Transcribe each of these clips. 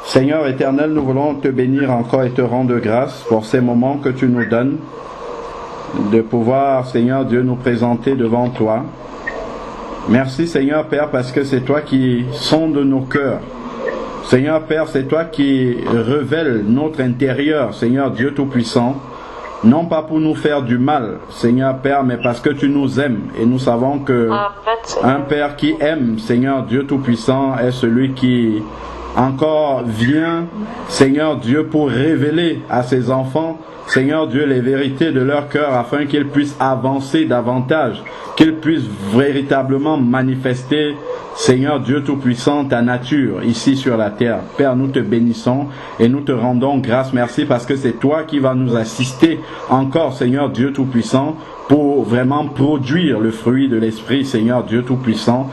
Seigneur éternel, nous voulons te bénir encore et te rendre grâce pour ces moments que tu nous donnes, de pouvoir, Seigneur Dieu, nous présenter devant toi. Merci Seigneur Père, parce que c'est toi qui sondes nos cœurs. Seigneur Père, c'est toi qui révèles notre intérieur, Seigneur Dieu Tout-Puissant, non pas pour nous faire du mal, Seigneur Père, mais parce que tu nous aimes. Et nous savons que un Père qui aime, Seigneur Dieu Tout-Puissant, est celui qui encore vient, Seigneur Dieu, pour révéler à ses enfants, Seigneur Dieu, les vérités de leur cœur afin qu'ils puissent avancer davantage, qu'ils puissent véritablement manifester, Seigneur Dieu Tout-Puissant, ta nature ici sur la terre. Père, nous te bénissons et nous te rendons grâce. Merci parce que c'est toi qui vas nous assister encore, Seigneur Dieu Tout-Puissant, pour vraiment produire le fruit de l'Esprit, Seigneur Dieu Tout-Puissant,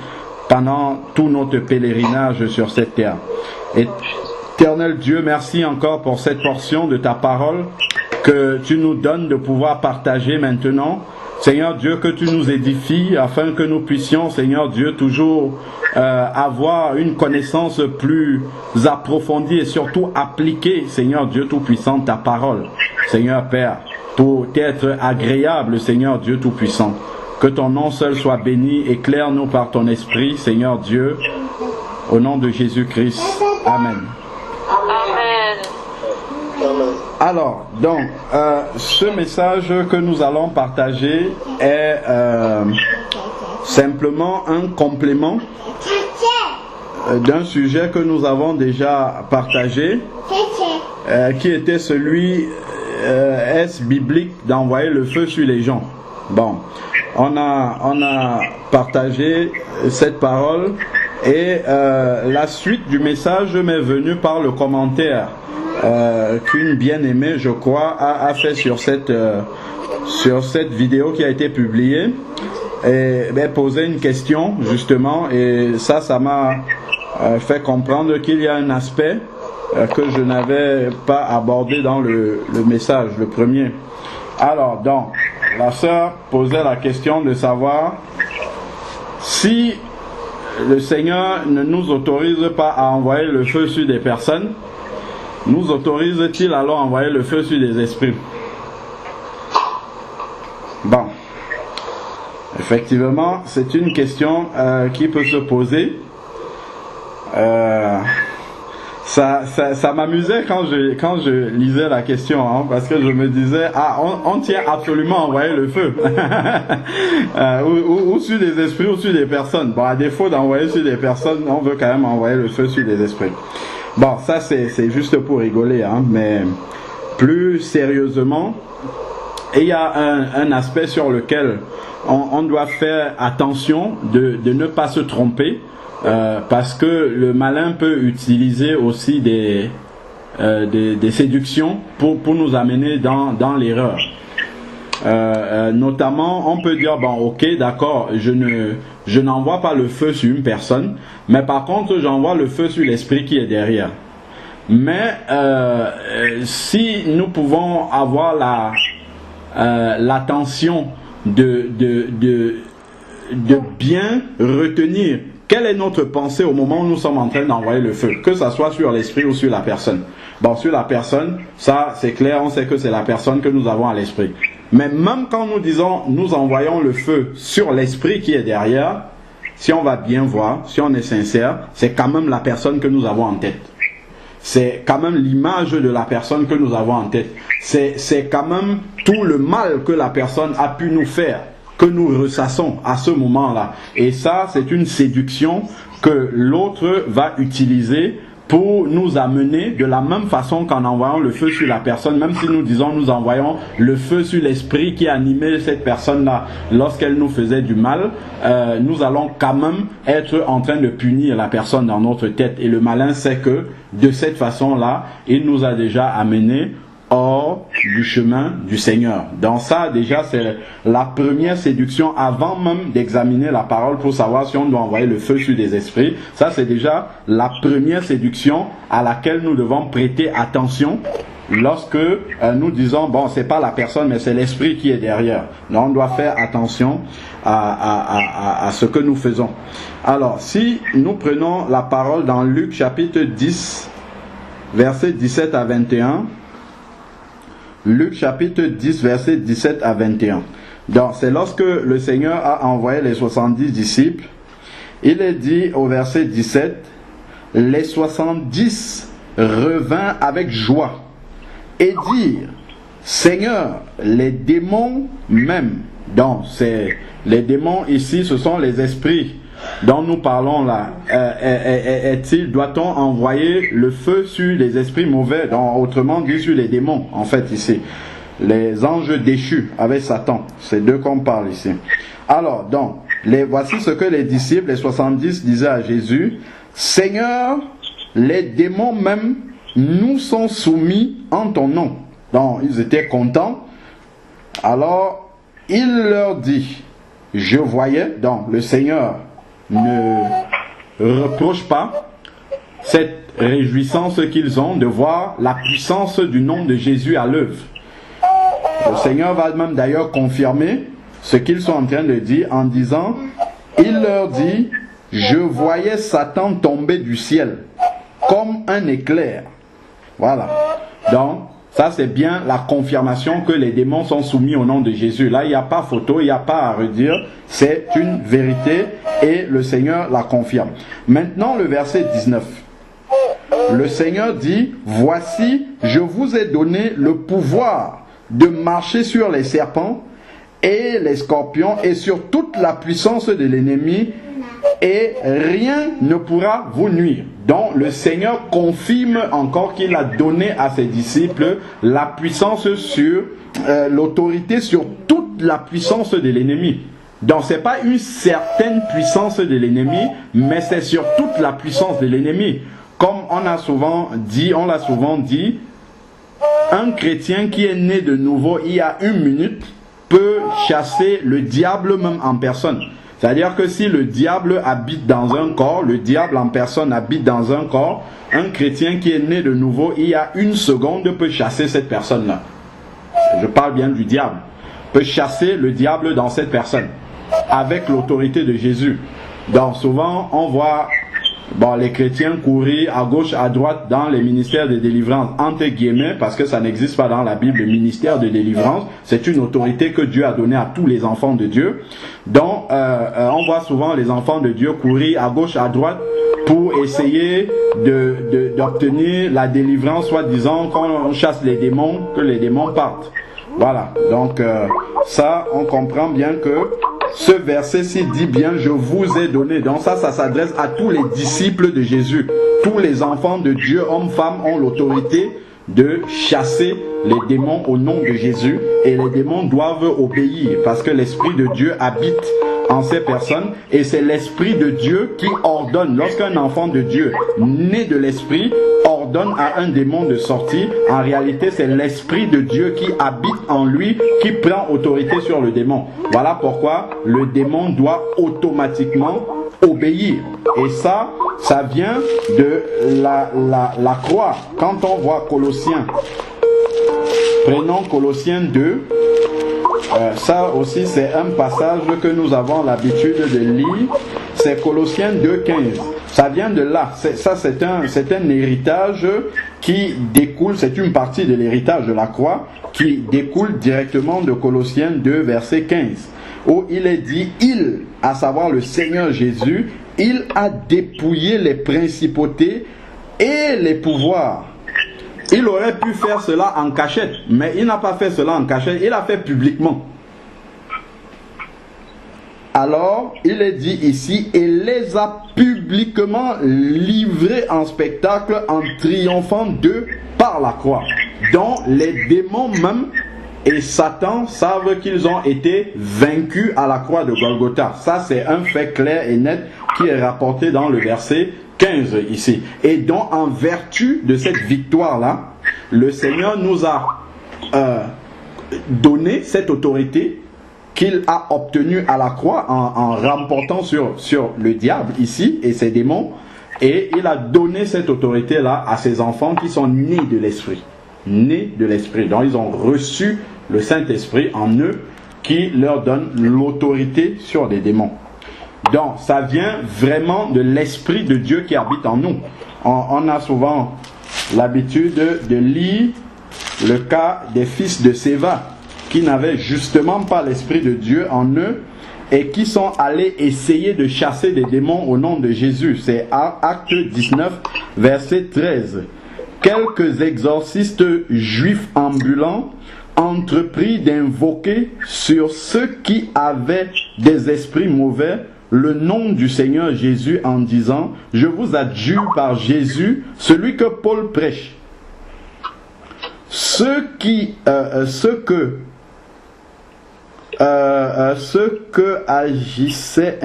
pendant tout notre pèlerinage sur cette terre. Éternel Dieu, merci encore pour cette portion de ta parole que tu nous donnes de pouvoir partager maintenant. Seigneur Dieu, que tu nous édifies afin que nous puissions, Seigneur Dieu, toujours avoir une connaissance plus approfondie et surtout appliquer, Seigneur Dieu Tout-Puissant, ta parole, Seigneur Père, pour être agréable, Seigneur Dieu Tout-Puissant. Que ton nom seul soit béni, éclaire-nous par ton esprit, Seigneur Dieu, au nom de Jésus-Christ. Amen. Amen. Alors, donc, ce message que nous allons partager est simplement un complément d'un sujet que nous avons déjà partagé, qui était celui, est-ce biblique d'envoyer le feu sur les gens? Bon, on a partagé cette parole et la suite du message m'est venue par le commentaire qu'une bien-aimée, je crois, a fait sur cette vidéo qui a été publiée et posé une question justement, et ça m'a fait comprendre qu'il y a un aspect que je n'avais pas abordé dans le message, le premier. Alors donc, la sœur posait la question de savoir si le Seigneur ne nous autorise pas à envoyer le feu sur des personnes, nous autorise-t-il alors à envoyer le feu sur des esprits? Bon, effectivement, c'est une question qui peut se poser. Ça m'amusait quand je lisais la question, hein, parce que je me disais, on tient absolument à envoyer le feu. ou sur des esprits ou sur des personnes. Bon, à défaut d'envoyer sur des personnes, on veut quand même envoyer le feu sur des esprits. Bon, ça c'est juste pour rigoler, hein, mais plus sérieusement, il y a un aspect sur lequel on doit faire attention de ne pas se tromper. Parce que le malin peut utiliser aussi des séductions pour nous amener dans l'erreur. Notamment, on peut dire, bon, ok, d'accord, je n'envoie pas le feu sur une personne, mais par contre, j'envoie le feu sur l'esprit qui est derrière. Mais si nous pouvons avoir l'attention de bien retenir quelle est notre pensée au moment où nous sommes en train d'envoyer le feu, que ça soit sur l'esprit ou sur la personne. Bon, sur la personne, ça c'est clair, on sait que c'est la personne que nous avons à l'esprit. Mais même quand nous disons, nous envoyons le feu sur l'esprit qui est derrière, si on va bien voir, si on est sincère, c'est quand même la personne que nous avons en tête. C'est quand même l'image de la personne que nous avons en tête. C'est quand même tout le mal que la personne a pu nous faire, que nous ressassons à ce moment-là. Et ça, c'est une séduction que l'autre va utiliser pour nous amener de la même façon qu'en envoyant le feu sur la personne, même si nous disons nous envoyons le feu sur l'esprit qui animait cette personne-là lorsqu'elle nous faisait du mal, nous allons quand même être en train de punir la personne dans notre tête. Et le malin sait que de cette façon-là, il nous a déjà amené hors du chemin du Seigneur. Dans ça, déjà, c'est la première séduction avant même d'examiner la parole pour savoir si on doit envoyer le feu sur des esprits. Ça, c'est déjà la première séduction à laquelle nous devons prêter attention lorsque nous disons, bon, c'est pas la personne, mais c'est l'esprit qui est derrière. Donc, on doit faire attention à ce que nous faisons. Alors, si nous prenons la parole dans Luc chapitre 10, versets 17 à 21, Luc chapitre 10, versets 17 à 21. Donc, c'est lorsque le Seigneur a envoyé les 70 disciples, il est dit au verset 17, les 70 revinrent avec joie et dirent, Seigneur, les démons même, donc les démons ici, ce sont les esprits dont nous parlons là, doit-on envoyer le feu sur les esprits mauvais, donc autrement dit sur les démons, en fait ici, les anges déchus avec Satan, c'est d'eux qu'on parle ici. Alors, donc, voici ce que les disciples, les 70 disaient à Jésus, Seigneur, les démons même nous sont soumis en ton nom. Donc, ils étaient contents. Alors, il leur dit, je voyais, donc le Seigneur ne reproche pas cette réjouissance qu'ils ont de voir la puissance du nom de Jésus à l'œuvre. Le Seigneur va même d'ailleurs confirmer ce qu'ils sont en train de dire en disant, il leur dit, je voyais Satan tomber du ciel comme un éclair. Voilà. Donc, ça c'est bien la confirmation que les démons sont soumis au nom de Jésus. Là, il n'y a pas photo, il n'y a pas à redire. C'est une vérité et le Seigneur la confirme. Maintenant, le verset 19. Le Seigneur dit, voici, je vous ai donné le pouvoir de marcher sur les serpents et les scorpions et sur toute la puissance de l'ennemi et rien ne pourra vous nuire. Donc le Seigneur confirme encore qu'il a donné à ses disciples la puissance sur l'autorité sur toute la puissance de l'ennemi. Donc c'est pas une certaine puissance de l'ennemi, mais c'est sur toute la puissance de l'ennemi. Comme on l'a souvent dit, un chrétien qui est né de nouveau il y a une minute peut chasser le diable même en personne. C'est-à-dire que si le diable habite dans un corps, le diable en personne habite dans un corps, un chrétien qui est né de nouveau, il y a une seconde peut chasser cette personne-là. Je parle bien du diable. Peut chasser le diable dans cette personne, avec l'autorité de Jésus. Donc souvent, on voit les chrétiens courir à gauche, à droite dans les ministères de délivrance, entre guillemets, parce que ça n'existe pas dans la Bible, le ministère de délivrance. C'est une autorité que Dieu a donnée à tous les enfants de Dieu. Donc, on voit souvent les enfants de Dieu courir à gauche, à droite, pour essayer d'obtenir la délivrance, soi-disant, quand on chasse les démons, que les démons partent. Voilà. Donc, ça, on comprend bien que ce verset-ci dit bien, je vous ai donné. Donc ça s'adresse à tous les disciples de Jésus. Tous les enfants de Dieu, hommes, femmes, ont l'autorité de chasser les démons au nom de Jésus. Et les démons doivent obéir parce que l'Esprit de Dieu habite en ces personnes. Et c'est l'Esprit de Dieu qui ordonne. Lorsqu'un enfant de Dieu, né de l'Esprit, ordonne à un démon de sortir, en réalité c'est l'Esprit de Dieu qui habite en lui, qui prend autorité sur le démon. Voilà pourquoi le démon doit automatiquement obéir. Et ça vient de la croix. Quand on voit Colossiens, prenons Colossiens 2, ça aussi c'est un passage que nous avons l'habitude de lire, c'est Colossiens 2,15. Ça vient de là. Ça c'est un héritage qui découle, c'est une partie de l'héritage de la croix qui découle directement de Colossiens 2 verset 15, où il est dit, il, à savoir le Seigneur Jésus, il a dépouillé les principautés et les pouvoirs. Il aurait pu faire cela en cachette, mais il n'a pas fait cela en cachette, il l'a fait publiquement. Alors, il est dit ici, et les a publiquement livrés en spectacle en triomphant d'eux par la croix. Donc, les démons même et Satan savent qu'ils ont été vaincus à la croix de Golgotha. Ça, c'est un fait clair et net qui est rapporté dans le verset 15 ici. Et donc, en vertu de cette victoire-là, le Seigneur nous a donné cette autorité qu'il a obtenue à la croix en remportant sur le diable ici et ses démons. Et il a donné cette autorité-là à ses enfants qui sont nés de l'Esprit. nés de l'Esprit. Donc ils ont reçu le Saint-Esprit en eux qui leur donne l'autorité sur les démons. Donc ça vient vraiment de l'Esprit de Dieu qui habite en nous. On a souvent l'habitude de lire le cas des fils de Séva qui n'avaient justement pas l'Esprit de Dieu en eux et qui sont allés essayer de chasser des démons au nom de Jésus. C'est Acte 19, verset 13. Quelques exorcistes juifs ambulants entrepris d'invoquer sur ceux qui avaient des esprits mauvais le nom du Seigneur Jésus en disant « Je vous adjure par Jésus, celui que Paul prêche. » Ceux qui agissaient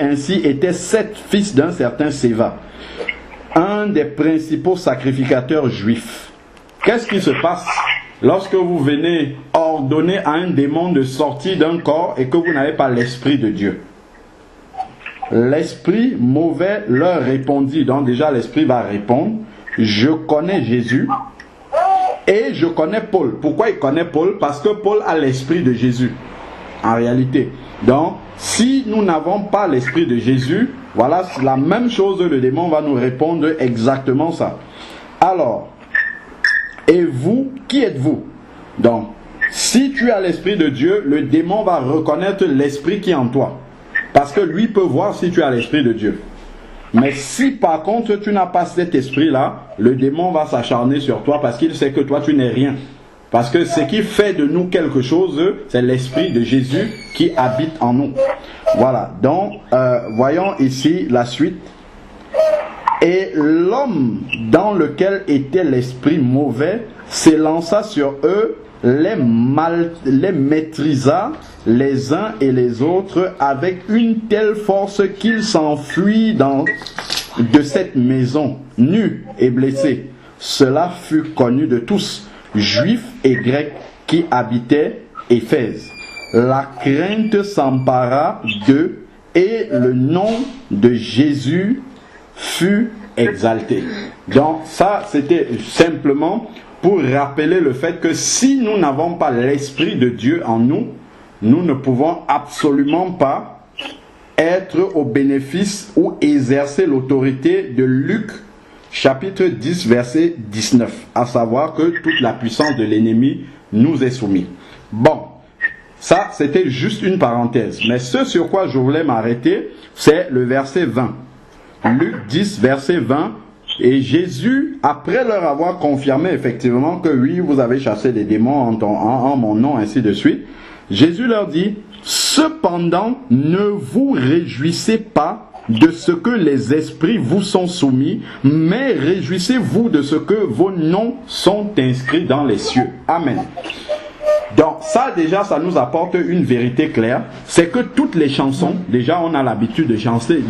ainsi étaient 7 fils d'un certain Séva, un des principaux sacrificateurs juifs. Qu'est-ce qui se passe lorsque vous venez ordonner à un démon de sortir d'un corps et que vous n'avez pas l'Esprit de Dieu? L'esprit mauvais leur répondit. Donc déjà l'esprit va répondre: je connais Jésus et je connais Paul. Pourquoi il connaît Paul? Parce que Paul a l'esprit de Jésus en réalité. Donc si nous n'avons pas l'esprit de Jésus, voilà la même chose, le démon va nous répondre exactement ça. Alors, et vous, qui êtes-vous? Donc si tu as l'esprit de Dieu, le démon va reconnaître l'esprit qui est en toi. Parce que lui peut voir si tu as l'esprit de Dieu. Mais si par contre tu n'as pas cet esprit-là, le démon va s'acharner sur toi parce qu'il sait que toi tu n'es rien. Parce que ce qui fait de nous quelque chose, c'est l'esprit de Jésus qui habite en nous. Voilà, donc voyons ici la suite. Et l'homme dans lequel était l'esprit mauvais s'élança sur eux, les maîtrisa les uns et les autres avec une telle force qu'ils s'enfuient de cette maison, nus et blessés. Cela fut connu de tous, juifs et grecs qui habitaient Éphèse. La crainte s'empara d'eux et le nom de Jésus fut exalté. Donc ça, c'était simplement pour rappeler le fait que si nous n'avons pas l'Esprit de Dieu en nous, nous ne pouvons absolument pas être au bénéfice ou exercer l'autorité de Luc chapitre 10 verset 19, à savoir que toute la puissance de l'ennemi nous est soumise. Bon, ça c'était juste une parenthèse, mais ce sur quoi je voulais m'arrêter, c'est le verset 20. Luc 10 verset 20. Et Jésus, après leur avoir confirmé effectivement que oui, vous avez chassé des démons en mon nom, ainsi de suite, Jésus leur dit: cependant, ne vous réjouissez pas de ce que les esprits vous sont soumis, mais réjouissez-vous de ce que vos noms sont inscrits dans les cieux. Amen. Donc ça déjà, ça nous apporte une vérité claire, c'est que toutes les chansons, déjà on a l'habitude de chanter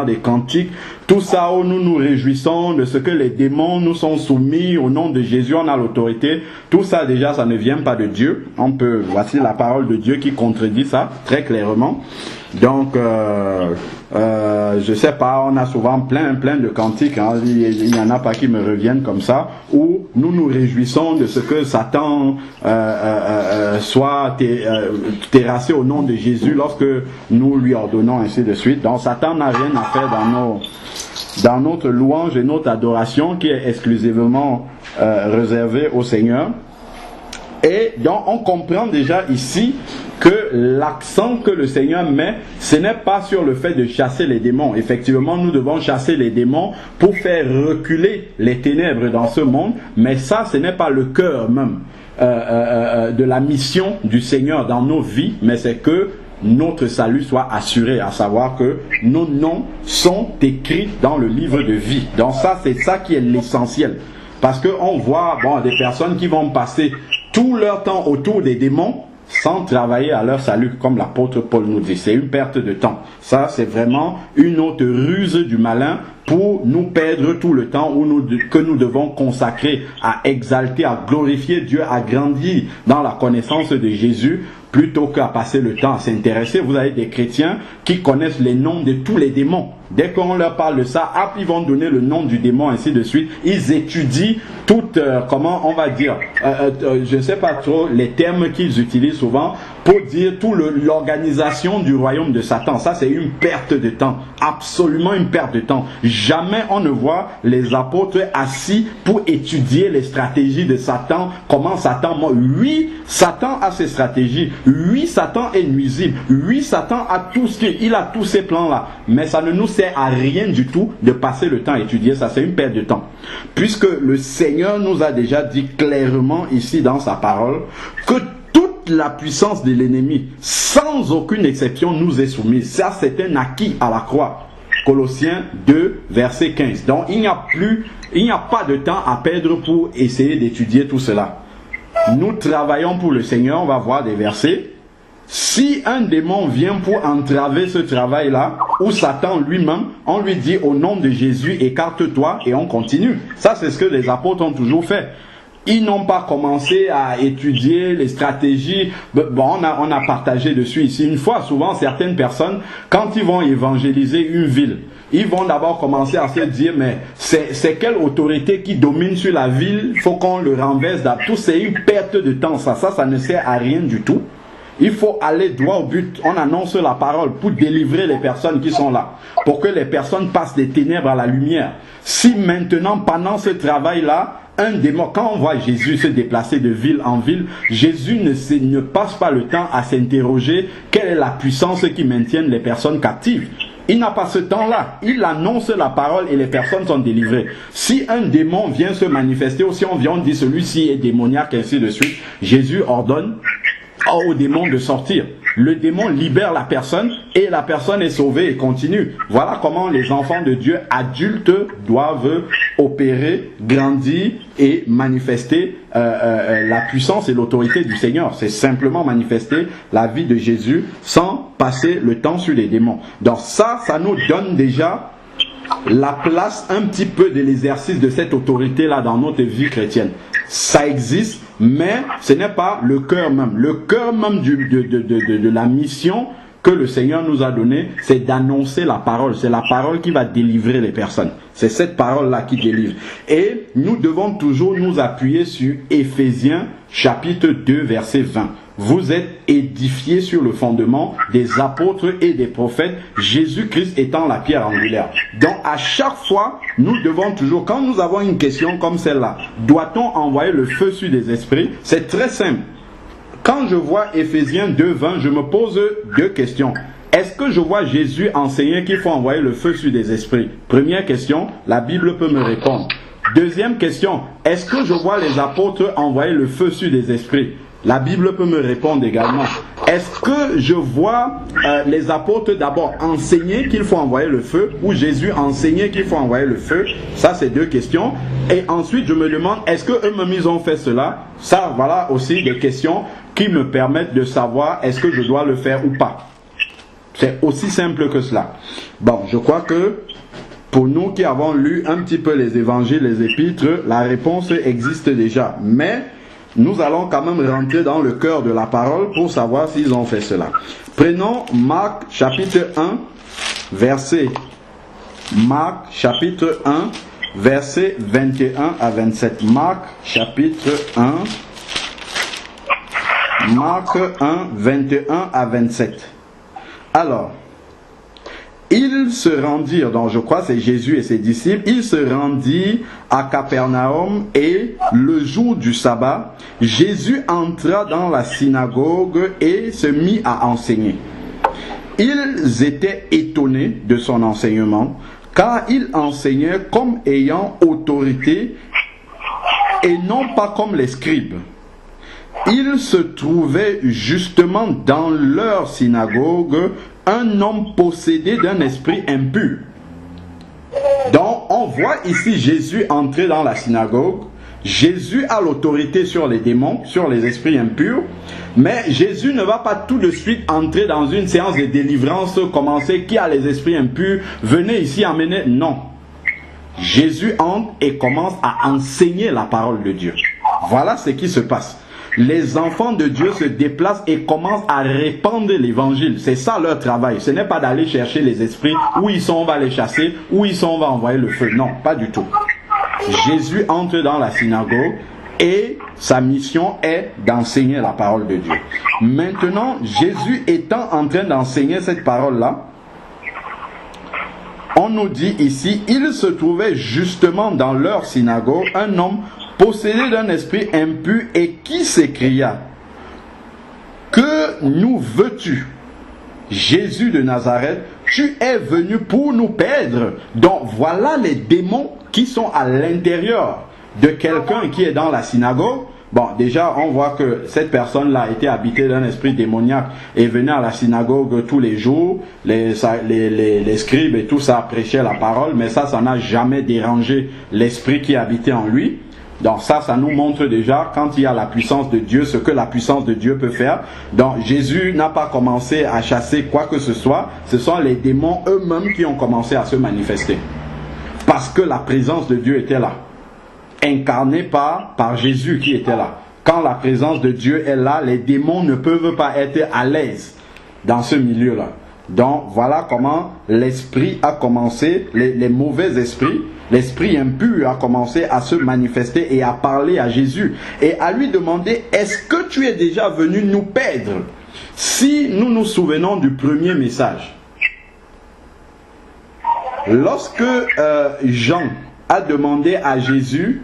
des cantiques, tout ça où nous nous réjouissons de ce que les démons nous sont soumis, au nom de Jésus on a l'autorité, tout ça déjà ça ne vient pas de Dieu. Voici la parole de Dieu qui contredit ça très clairement. Donc je sais pas, on a souvent plein de cantiques, hein, il n'y en a pas qui me reviennent comme ça, où nous nous réjouissons de ce que Satan soit terrassé au nom de Jésus lorsque nous lui ordonnons, ainsi de suite. Donc Satan n'a rien à faire dans notre louange et notre adoration qui est exclusivement réservée au Seigneur. Et donc on comprend déjà ici que l'accent que le Seigneur met, ce n'est pas sur le fait de chasser les démons. Effectivement, nous devons chasser les démons pour faire reculer les ténèbres dans ce monde, mais ça, ce n'est pas le cœur même de la mission du Seigneur dans nos vies, mais c'est que notre salut soit assuré, à savoir que nos noms sont écrits dans le livre de vie. Donc ça, c'est ça qui est l'essentiel. Parce qu'on voit des personnes qui vont passer tout leur temps autour des démons sans travailler à leur salut, comme l'apôtre Paul nous dit. C'est une perte de temps. Ça, c'est vraiment une autre ruse du malin pour nous perdre tout le temps que nous devons consacrer à exalter, à glorifier Dieu, à grandir dans la connaissance de Jésus, plutôt qu'à passer le temps à s'intéresser. Vous avez des chrétiens qui connaissent les noms de tous les démons. Dès qu'on leur parle de ça, ils vont donner le nom du démon, ainsi de suite. Ils étudient toutes, comment on va dire, je ne sais pas trop les termes qu'ils utilisent souvent pour dire toute l'organisation du royaume de Satan. Ça, c'est une perte de temps. Absolument une perte de temps. Jamais on ne voit les apôtres assis pour étudier les stratégies de Satan. Comment Satan... Oui, Satan a ses stratégies. Oui, Satan est nuisible. Oui, Satan a il a tous ces plans-là. Mais ça ne nous sert à rien du tout de passer le temps à étudier ça. C'est une perte de temps. Puisque le Seigneur nous a déjà dit clairement ici dans sa parole que toute la puissance de l'ennemi, sans aucune exception, nous est soumise. Ça, c'est un acquis à la croix. Colossiens 2, verset 15. Donc, il n'y a pas de temps à perdre pour essayer d'étudier tout cela. Nous travaillons pour le Seigneur, on va voir des versets. Si un démon vient pour entraver ce travail-là, ou Satan lui-même, on lui dit au nom de Jésus, écarte-toi et on continue. Ça, c'est ce que les apôtres ont toujours fait. Ils n'ont pas commencé à étudier les stratégies. Bon, on a partagé dessus ici une fois. Souvent, certaines personnes, quand ils vont évangéliser une ville, ils vont d'abord commencer à se dire, mais c'est quelle autorité qui domine sur la ville? Il faut qu'on le renverse. Tout, c'est une perte de temps. Ça ne sert à rien du tout. Il faut aller droit au but. On annonce la parole pour délivrer les personnes qui sont là. Pour que les personnes passent des ténèbres à la lumière. Si maintenant, pendant ce travail-là, un démon, quand on voit Jésus se déplacer de ville en ville, Jésus ne passe pas le temps à s'interroger quelle est la puissance qui maintient les personnes captives. Il n'a pas ce temps-là. Il annonce la parole et les personnes sont délivrées. Si un démon vient se manifester, ou si on vient, on dit celui-ci est démoniaque, ainsi de suite, Jésus ordonne au démon de sortir. Le démon libère la personne et la personne est sauvée et continue. Voilà comment les enfants de Dieu adultes doivent opérer, grandir et manifester la puissance et l'autorité du Seigneur. C'est simplement manifester la vie de Jésus sans passer le temps sur les démons. Donc ça nous donne déjà la place un petit peu de l'exercice de cette autorité-là dans notre vie chrétienne. Ça existe, mais ce n'est pas le cœur même. Le cœur même de la mission que le Seigneur nous a donnée, c'est d'annoncer la parole. C'est la parole qui va délivrer les personnes. C'est cette parole-là qui délivre. Et nous devons toujours nous appuyer sur Éphésiens chapitre 2, verset 20. Vous êtes édifiés sur le fondement des apôtres et des prophètes, Jésus-Christ étant la pierre angulaire. Donc à chaque fois, nous devons toujours, quand nous avons une question comme celle-là, doit-on envoyer le feu sur des esprits? C'est très simple. Quand je vois Éphésiens 2, 20, je me pose deux questions. Est-ce que je vois Jésus enseigner qu'il faut envoyer le feu sur des esprits? Première question, la Bible peut me répondre. Deuxième question, est-ce que je vois les apôtres envoyer le feu sur des esprits? La Bible peut me répondre également. Est-ce que je vois les apôtres d'abord enseigner qu'il faut envoyer le feu ou Jésus enseigner qu'il faut envoyer le feu? Ça, c'est deux questions. Et ensuite, je me demande, est-ce que eux-mêmes ils ont fait cela? Ça, voilà aussi des questions qui me permettent de savoir est-ce que je dois le faire ou pas. C'est aussi simple que cela. Bon, je crois que pour nous qui avons lu un petit peu les évangiles, les épîtres, la réponse existe déjà. Mais nous allons quand même rentrer dans le cœur de la parole pour savoir s'ils ont fait cela. Prenons Marc chapitre 1, verset 21 à 27. Marc chapitre 1, Marc 1, 21 à 27. Alors, ils se rendirent, donc je crois c'est Jésus et ses disciples, ils se rendirent à Capernaum et le jour du sabbat, Jésus entra dans la synagogue et se mit à enseigner. Ils étaient étonnés de son enseignement, car il enseignait comme ayant autorité et non pas comme les scribes. Il se trouvait justement dans leur synagogue un homme possédé d'un esprit impur. Donc on voit ici Jésus entrer dans la synagogue. Jésus a l'autorité sur les démons, sur les esprits impurs, mais Jésus ne va pas tout de suite entrer dans une séance de délivrance, commencer qui a les esprits impurs, venez ici amener. Non. Jésus entre et commence à enseigner la parole de Dieu. Voilà ce qui se passe. Les enfants de Dieu se déplacent et commencent à répandre l'évangile. C'est ça leur travail. Ce n'est pas d'aller chercher les esprits. Où ils sont, on va les chasser. Où ils sont, on va envoyer le feu. Non, pas du tout. Jésus entre dans la synagogue et sa mission est d'enseigner la parole de Dieu. Maintenant, Jésus étant en train d'enseigner cette parole-là, on nous dit ici, il se trouvait justement dans leur synagogue un homme possédé d'un esprit impur et qui s'écria: que nous veux-tu, Jésus de Nazareth? Tu es venu pour nous perdre. Donc voilà les démons qui sont à l'intérieur de quelqu'un qui est dans la synagogue. Bon, déjà, on voit que cette personne-là a été habitée d'un esprit démoniaque et venait à la synagogue tous les jours. Les scribes et tout ça prêchaient la parole, mais ça n'a jamais dérangé l'esprit qui habitait en lui. Donc ça nous montre déjà, quand il y a la puissance de Dieu, ce que la puissance de Dieu peut faire. Donc Jésus n'a pas commencé à chasser quoi que ce soit. Ce sont les démons eux-mêmes qui ont commencé à se manifester. Parce que la présence de Dieu était là. Incarné par Jésus qui était là. Quand la présence de Dieu est là, les démons ne peuvent pas être à l'aise dans ce milieu-là. Donc voilà comment l'esprit a commencé, les mauvais esprits, l'esprit impur a commencé à se manifester et à parler à Jésus et à lui demander: est-ce que tu es déjà venu nous perdre? Si nous nous souvenons du premier message, lorsque Jean a demandé à Jésus,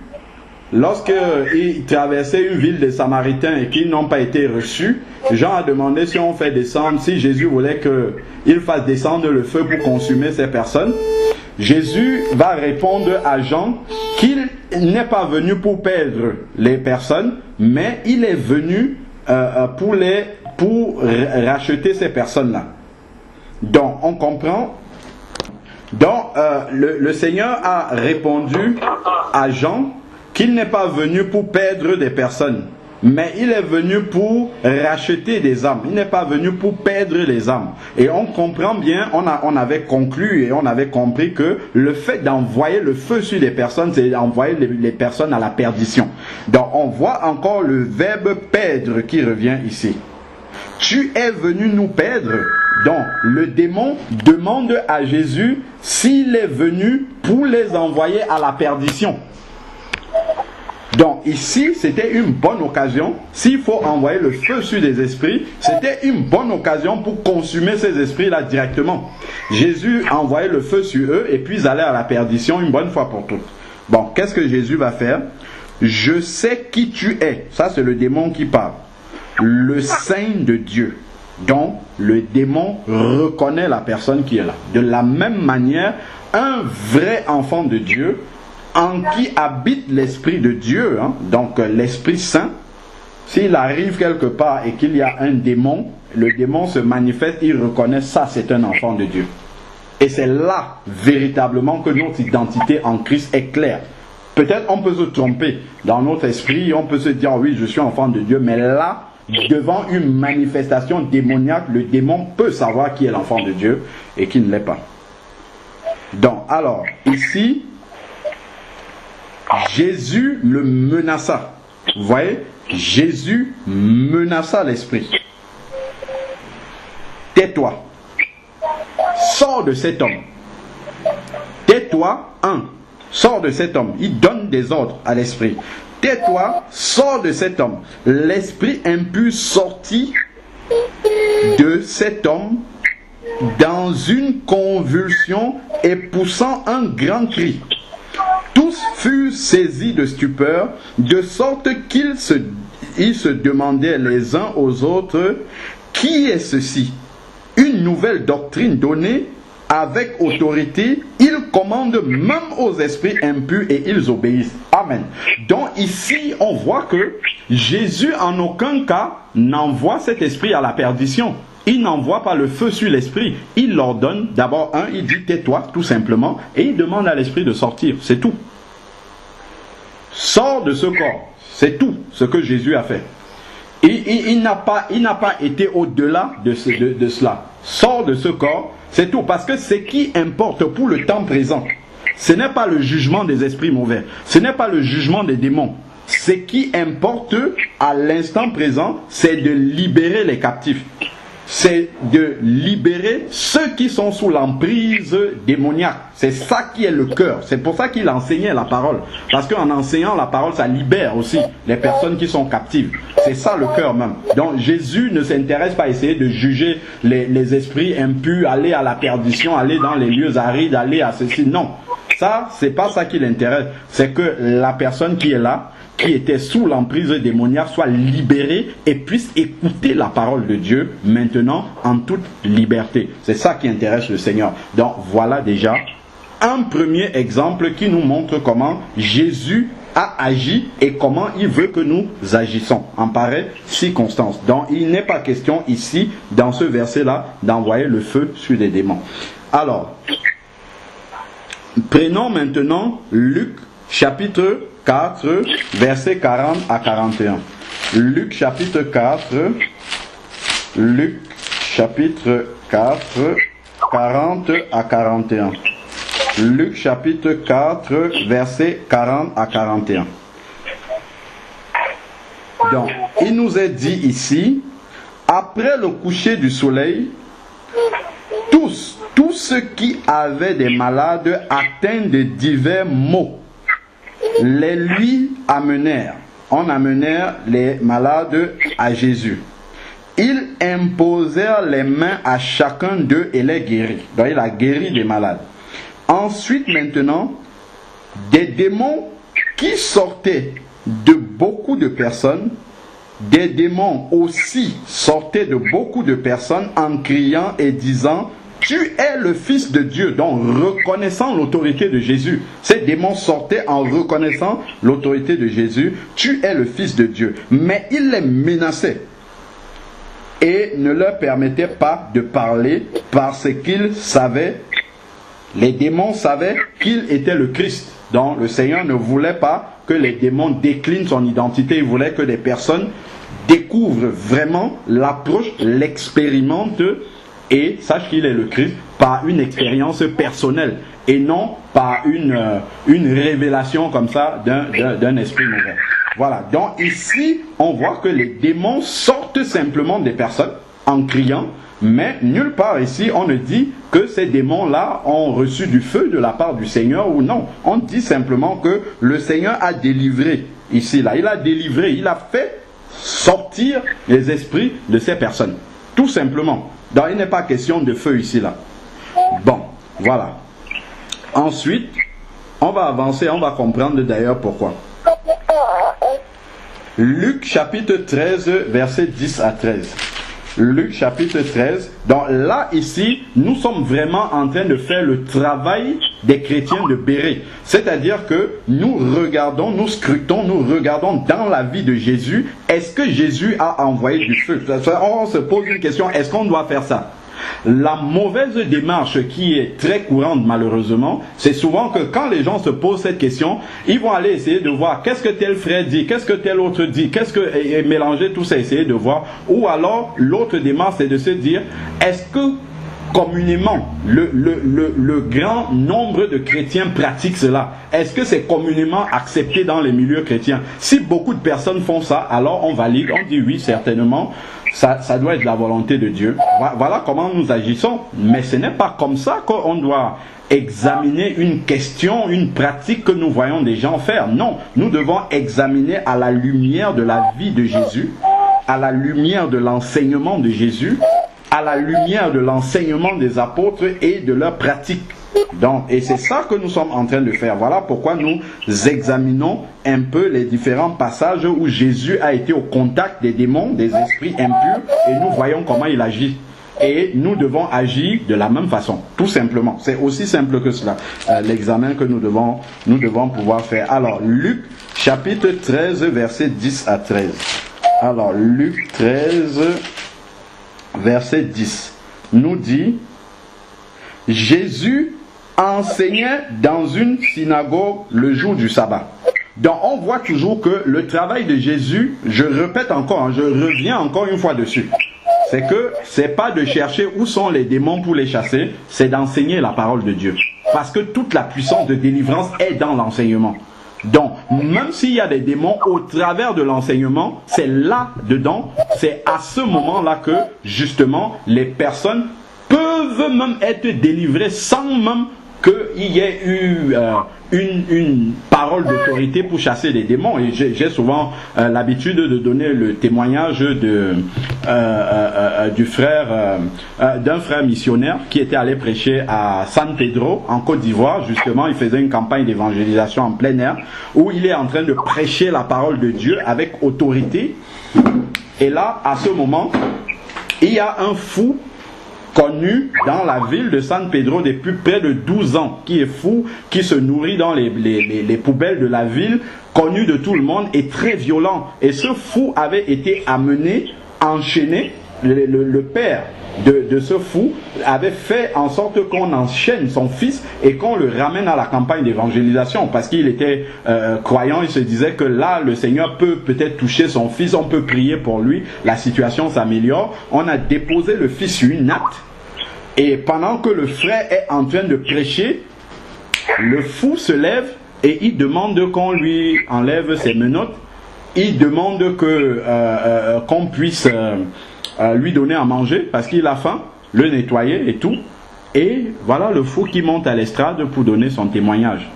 lorsqu'il traversait une ville des Samaritains et qu'ils n'ont pas été reçus, Jean a demandé si on fait descendre, si Jésus voulait qu'il fasse descendre le feu pour consumer ces personnes. Jésus va répondre à Jean qu'il n'est pas venu pour perdre les personnes, mais il est venu pour racheter ces personnes-là. Donc, on comprend. Donc, le Seigneur a répondu à Jean qu'il n'est pas venu pour perdre des personnes, mais il est venu pour racheter des âmes. Il n'est pas venu pour perdre les âmes. Et on comprend bien, on avait conclu et on avait compris que le fait d'envoyer le feu sur des personnes, c'est d'envoyer les personnes à la perdition. Donc on voit encore le verbe perdre qui revient ici. Tu es venu nous perdre. Donc le démon demande à Jésus s'il est venu pour les envoyer à la perdition. Donc ici, c'était une bonne occasion. S'il faut envoyer le feu sur des esprits, c'était une bonne occasion pour consumer ces esprits-là directement. Jésus envoyait le feu sur eux et puis ils allaient à la perdition une bonne fois pour toutes. Bon, qu'est-ce que Jésus va faire? Je sais qui tu es. Ça, c'est le démon qui parle. Le Saint de Dieu. Donc, le démon reconnaît la personne qui est là. De la même manière, un vrai enfant de Dieu, en qui habite l'Esprit de Dieu, donc l'Esprit Saint, s'il arrive quelque part et qu'il y a un démon, le démon se manifeste, il reconnaît ça, c'est un enfant de Dieu. Et c'est là, véritablement, que notre identité en Christ est claire. Peut-être on peut se tromper dans notre esprit, on peut se dire, oui, je suis enfant de Dieu, mais là, devant une manifestation démoniaque, le démon peut savoir qui est l'enfant de Dieu et qui ne l'est pas. Donc, alors, ici, Jésus le menaça. Vous voyez, Jésus menaça l'esprit. Tais-toi. Sors de cet homme. Tais-toi, sors de cet homme. Il donne des ordres à l'esprit. Tais-toi, sors de cet homme. L'esprit impur sortit de cet homme dans une convulsion et poussant un grand cri. Tous furent saisis de stupeur, de sorte qu'ils se demandaient les uns aux autres, qui est ceci? Une nouvelle doctrine donnée avec autorité, ils commandent même aux esprits impurs et ils obéissent. Amen. Donc ici, on voit que Jésus en aucun cas n'envoie cet esprit à la perdition. Il n'envoie pas le feu sur l'esprit. Il leur donne d'abord il dit tais-toi tout simplement et il demande à l'esprit de sortir. C'est tout. Sors de ce corps. C'est tout ce que Jésus a fait. Il n'a pas été au-delà de cela. Sors de ce corps. C'est tout. Parce que ce qui importe pour le temps présent, ce n'est pas le jugement des esprits mauvais. Ce n'est pas le jugement des démons. ce qui importe à l'instant présent, c'est de libérer les captifs. C'est de libérer ceux qui sont sous l'emprise démoniaque. C'est ça qui est le cœur. C'est pour ça qu'il enseignait la parole. Parce qu'en enseignant la parole, ça libère aussi les personnes qui sont captives. C'est ça le cœur même. Donc Jésus ne s'intéresse pas à essayer de juger les esprits impurs, aller à la perdition, aller dans les lieux arides, aller à ceci. Non. Ça, c'est pas ça qui l'intéresse. C'est que la personne qui est là, qui était sous l'emprise démoniaque, soit libérée et puisse écouter la parole de Dieu maintenant en toute liberté. C'est ça qui intéresse le Seigneur. Donc voilà déjà un premier exemple qui nous montre comment Jésus a agi et comment il veut que nous agissons en pareille circonstance. Donc il n'est pas question ici, dans ce verset-là, d'envoyer le feu sur les démons. Alors, prenons maintenant Luc chapitre 4, versets 40 à 41. Luc chapitre 4, Luc chapitre 4, 40 à 41. Luc chapitre 4, versets 40 à 41. Donc, il nous est dit ici, après le coucher du soleil, tous ceux qui avaient des malades atteints de divers maux, les lui amenèrent. On amenèrent les malades à Jésus. Ils imposèrent les mains à chacun d'eux et les guérit. Donc il a guéri des malades. Ensuite maintenant, des démons qui sortaient de beaucoup de personnes, des démons aussi sortaient de beaucoup de personnes en criant et disant: tu es le Fils de Dieu. Donc reconnaissant l'autorité de Jésus. Ces démons sortaient en reconnaissant l'autorité de Jésus. Tu es le Fils de Dieu. Mais il les menaçait et ne leur permettait pas de parler parce qu'ils savaient, les démons savaient qu'il était le Christ. Donc le Seigneur ne voulait pas que les démons déclinent son identité. Il voulait que les personnes découvrent vraiment l'approche, l'expérimentent et sache qu'il est le Christ par une expérience personnelle et non par une révélation comme ça d'un esprit mauvais. Voilà, donc ici on voit que les démons sortent simplement des personnes en criant, mais nulle part ici on ne dit que ces démons-là ont reçu du feu de la part du Seigneur ou non. On dit simplement que le Seigneur a délivré ici, là, il a délivré, il a fait sortir les esprits de ces personnes, tout simplement. Donc il n'est pas question de feu ici là. Bon, voilà. Ensuite, on va avancer, on va comprendre d'ailleurs pourquoi. Luc chapitre 13, versets 10 à 13. Luc chapitre 13. Donc là, ici, nous sommes vraiment en train de faire le travail des chrétiens de Béret. C'est-à-dire que nous regardons, nous scrutons, nous regardons dans la vie de Jésus. Est-ce que Jésus a envoyé du feu? On se pose une question, est-ce qu'on doit faire ça? La mauvaise démarche qui est très courante malheureusement, c'est souvent que quand les gens se posent cette question, ils vont aller essayer de voir qu'est-ce que tel frère dit, qu'est-ce que tel autre dit, qu'est-ce que, et mélanger tout ça, essayer de voir. Ou alors l'autre démarche c'est de se dire, est-ce que communément le grand nombre de chrétiens pratiquent cela? Est-ce que c'est communément accepté dans les milieux chrétiens? Si beaucoup de personnes font ça, alors on valide, on dit oui certainement. Ça doit être la volonté de Dieu. Voilà comment nous agissons. Mais ce n'est pas comme ça qu'on doit examiner une question, une pratique que nous voyons des gens faire. Non, nous devons examiner à la lumière de la vie de Jésus, à la lumière de l'enseignement de Jésus, à la lumière de l'enseignement des apôtres et de leurs pratiques. Donc, et c'est ça que nous sommes en train de faire. Voilà pourquoi nous examinons un peu les différents passages où Jésus a été au contact des démons, des esprits impurs, et nous voyons comment il agit. Et nous devons agir de la même façon, tout simplement. C'est aussi simple que cela, l'examen que nous devons pouvoir faire. Alors, Luc, chapitre 13, versets 10 à 13. Alors, Luc 13, verset 10, nous dit: Jésus enseignait dans une synagogue le jour du sabbat. Donc on voit toujours que le travail de Jésus, je répète encore, je reviens encore une fois dessus, c'est que c'est pas de chercher où sont les démons pour les chasser, c'est d'enseigner la parole de Dieu. Parce que toute la puissance de délivrance est dans l'enseignement. Donc, même s'il y a des démons au travers de l'enseignement, c'est là-dedans, c'est à ce moment-là que, justement, les personnes peuvent même être délivrées sans même qu'il y ait eu une parole d'autorité pour chasser les démons. Et j'ai souvent l'habitude de donner le témoignage du frère, d'un frère missionnaire qui était allé prêcher à San Pedro en Côte d'Ivoire. Justement, il faisait une campagne d'évangélisation en plein air où il est en train de prêcher la parole de Dieu avec autorité. Et là, à ce moment, il y a un fou connu dans la ville de San Pedro depuis près de 12 ans, qui est fou, qui se nourrit dans les poubelles de la ville, connu de tout le monde et très violent. Et ce fou avait été amené, enchaîné, le père de ce fou avait fait en sorte qu'on enchaîne son fils et qu'on le ramène à la campagne d'évangélisation parce qu'il était croyant. Il se disait que là le Seigneur peut peut-être toucher son fils, on peut prier pour lui, la situation s'améliore. On a déposé le fils sur une natte et pendant que le frère est en train de prêcher, le fou se lève et il demande qu'on lui enlève ses menottes. Il demande que qu'on puisse lui donner à manger parce qu'il a faim, le nettoyer et tout. Et voilà le fou qui monte à l'estrade pour donner son témoignage.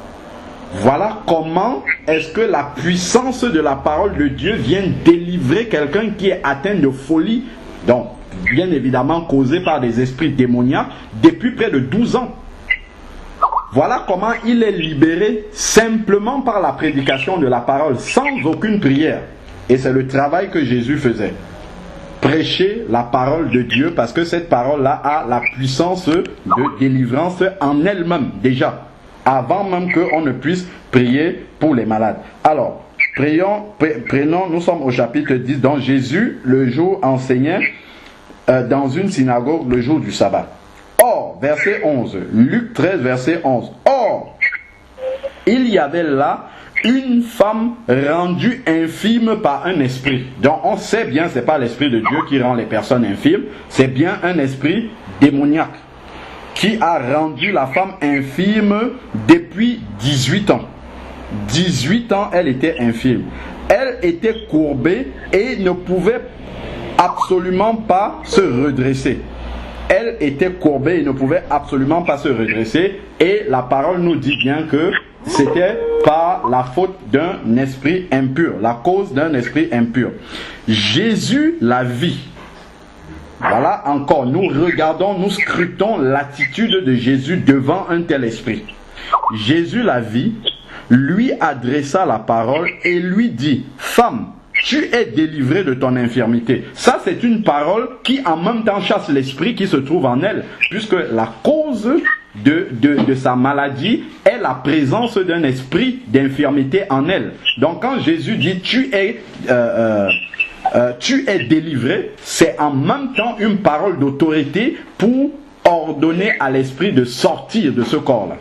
Voilà comment est-ce que la puissance de la parole de Dieu vient délivrer quelqu'un qui est atteint de folie, donc bien évidemment causé par des esprits démoniaques depuis près de 12 ans. Voilà comment il est libéré simplement par la prédication de la parole, sans aucune prière. Et c'est le travail que Jésus faisait. Prêcher la parole de Dieu, parce que cette parole-là a la puissance de délivrance en elle-même, déjà, avant même qu'on ne puisse prier pour les malades. Alors, prenons, nous sommes au chapitre 10, donc Jésus, le jour, enseignait dans une synagogue le jour du sabbat. Or, verset 11, Luc 13, verset 11. Or, il y avait là une femme rendue infime par un esprit. Donc on sait bien, ce n'est pas l'esprit de Dieu qui rend les personnes infimes, c'est bien un esprit démoniaque qui a rendu la femme infime depuis 18 ans. 18 ans, elle était infime. Elle était courbée et ne pouvait absolument pas se redresser. Elle était courbée et ne pouvait absolument pas se redresser. Et la parole nous dit bien que c'était par la faute d'un esprit impur, la cause d'un esprit impur. Jésus la vit. Voilà encore, nous regardons, nous scrutons l'attitude de Jésus devant un tel esprit. Jésus la vit, lui adressa la parole et lui dit, « Femme, tu es délivrée de ton infirmité. » Ça, c'est une parole qui en même temps chasse l'esprit qui se trouve en elle, puisque la cause de sa maladie est la présence d'un esprit d'infirmité en elle. Donc quand Jésus dit tu es délivré, c'est en même temps une parole d'autorité pour ordonner à l'esprit de sortir de ce corps-là.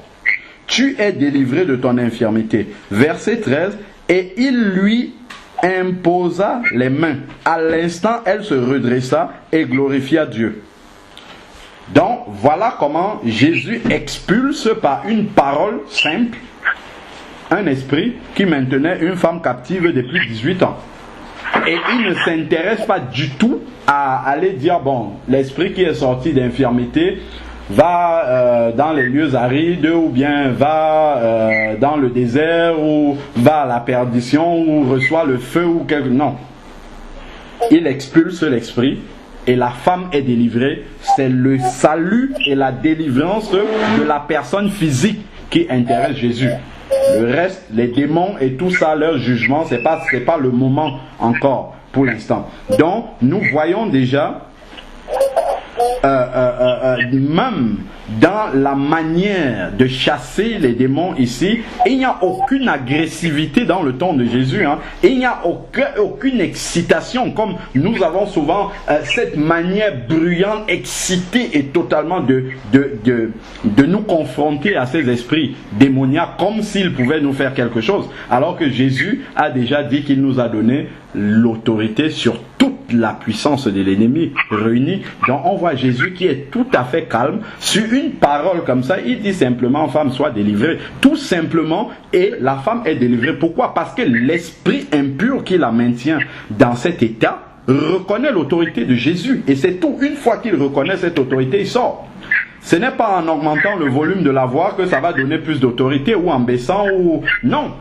Tu es délivré de ton infirmité. Verset 13, et il lui imposa les mains. À l'instant, elle se redressa et glorifia Dieu. Donc, voilà comment Jésus expulse par une parole simple un esprit qui maintenait une femme captive depuis 18 ans. Et il ne s'intéresse pas du tout à aller dire, bon, l'esprit qui est sorti d'infirmité va dans les lieux arides ou bien va dans le désert ou va à la perdition ou reçoit le feu ou quelque... Non. Il expulse l'esprit. Et la femme est délivrée, c'est le salut et la délivrance de la personne physique qui intéresse Jésus. Le reste, les démons et tout ça, leur jugement, c'est pas le moment encore pour l'instant. Donc, nous voyons déjà, même dans la manière de chasser les démons ici, il n'y a aucune agressivité dans le ton de Jésus, hein. Il n'y a aucune excitation, comme nous avons souvent cette manière bruyante, excitée et totalement de nous confronter à ces esprits démoniaques, comme s'ils pouvaient nous faire quelque chose, alors que Jésus a déjà dit qu'il nous a donné l'autorité sur tout toute la puissance de l'ennemi réunie. Donc on voit Jésus qui est tout à fait calme. Sur une parole comme ça, il dit simplement, femme, sois délivrée. Tout simplement, et la femme est délivrée. Pourquoi? Parce que l'esprit impur qui la maintient dans cet état reconnaît l'autorité de Jésus. Et c'est tout. Une fois qu'il reconnaît cette autorité, il sort. Ce n'est pas en augmentant le volume de la voix que ça va donner plus d'autorité, ou en baissant, ou... Non.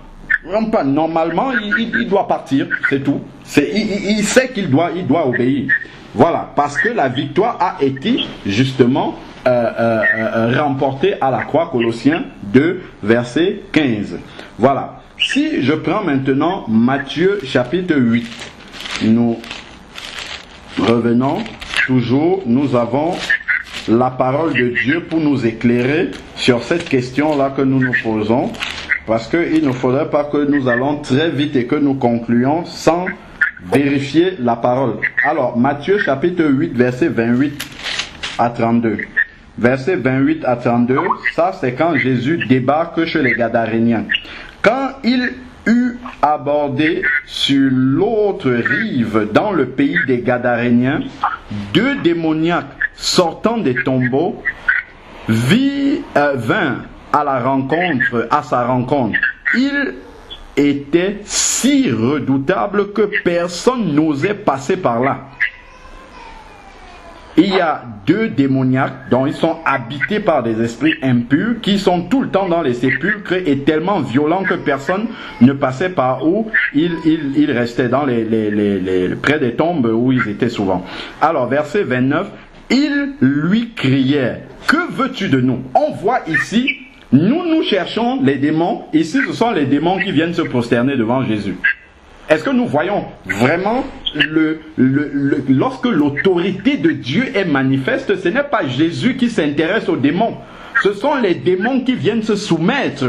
Normalement, il doit partir, c'est tout. Il sait qu'il doit obéir. Voilà, parce que la victoire a été justement remportée à la croix. Colossiens 2, verset 15. Voilà. Si je prends maintenant Matthieu chapitre 8, nous revenons toujours, nous avons la parole de Dieu pour nous éclairer sur cette question-là que nous nous posons. Parce qu'il ne faudrait pas que nous allons très vite et que nous concluions sans vérifier la parole. Alors, Matthieu chapitre 8, verset 28 à 32. Verset 28 à 32, ça c'est quand Jésus débarque chez les Gadaréniens. Quand il eut abordé sur l'autre rive, dans le pays des Gadaréniens, 2 démoniaques sortant des tombeaux vinrent à sa rencontre. Il était si redoutable que personne n'osait passer par là. Il y a 2 démoniaques dont ils sont habités par des esprits impurs qui sont tout le temps dans les sépulcres et tellement violents que personne ne passait par où ils restaient dans près des tombes où ils étaient souvent. Alors verset 29, ils lui crièrent, que veux-tu de nous? On voit ici, nous cherchons les démons. Ici ce sont les démons qui viennent se prosterner devant Jésus. Est-ce que nous voyons vraiment lorsque l'autorité de Dieu est manifeste, ce n'est pas Jésus qui s'intéresse aux démons. Ce sont les démons qui viennent se soumettre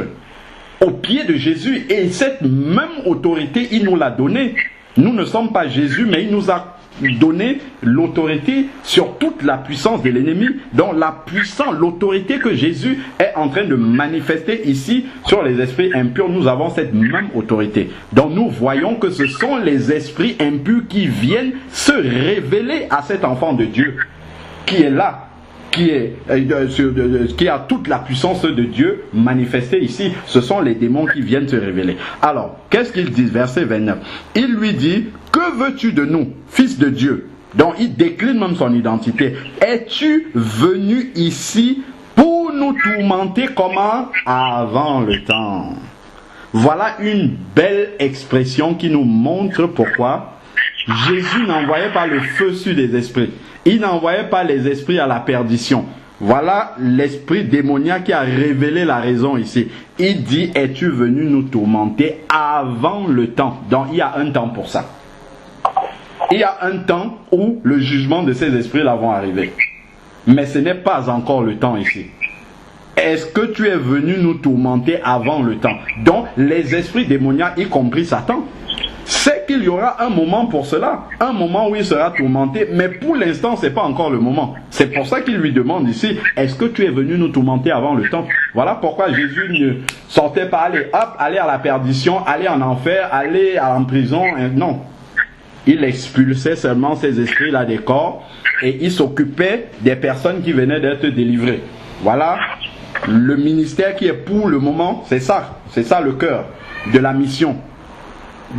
aux pieds de Jésus. Et cette même autorité, il nous l'a donnée. Nous ne sommes pas Jésus, mais il nous a donné l'autorité sur toute la puissance de l'ennemi. Donc l'autorité que Jésus est en train de manifester ici sur les esprits impurs, nous avons cette même autorité. Donc nous voyons que ce sont les esprits impurs qui viennent se révéler à cet enfant de Dieu qui est là, qui a toute la puissance de Dieu manifestée ici. Ce sont les démons qui viennent se révéler. Alors, qu'est-ce qu'il dit? Verset 29. Il lui dit, que veux-tu de nous, fils de Dieu? Donc, il décline même son identité. Es-tu venu ici pour nous tourmenter comment? Avant le temps. Voilà une belle expression qui nous montre pourquoi Jésus n'envoyait pas le feu sur les esprits. Il n'envoyait pas les esprits à la perdition. Voilà l'esprit démoniaque qui a révélé la raison ici. Il dit, es-tu venu nous tourmenter avant le temps? Donc il y a un temps pour ça. Il y a un temps où le jugement de ces esprits-là vont arriver. Mais ce n'est pas encore le temps ici. Est-ce que tu es venu nous tourmenter avant le temps? Donc les esprits démoniaques, y compris Satan, c'est qu'il y aura un moment pour cela, un moment où il sera tourmenté, mais pour l'instant, ce n'est pas encore le moment. C'est pour ça qu'il lui demande ici, est-ce que tu es venu nous tourmenter avant le temps? Voilà pourquoi Jésus ne sortait pas, aller à la perdition, aller en enfer, aller en prison, non. Il expulsait seulement ces esprits-là des corps et il s'occupait des personnes qui venaient d'être délivrées. Voilà le ministère qui est pour le moment, c'est ça le cœur de la mission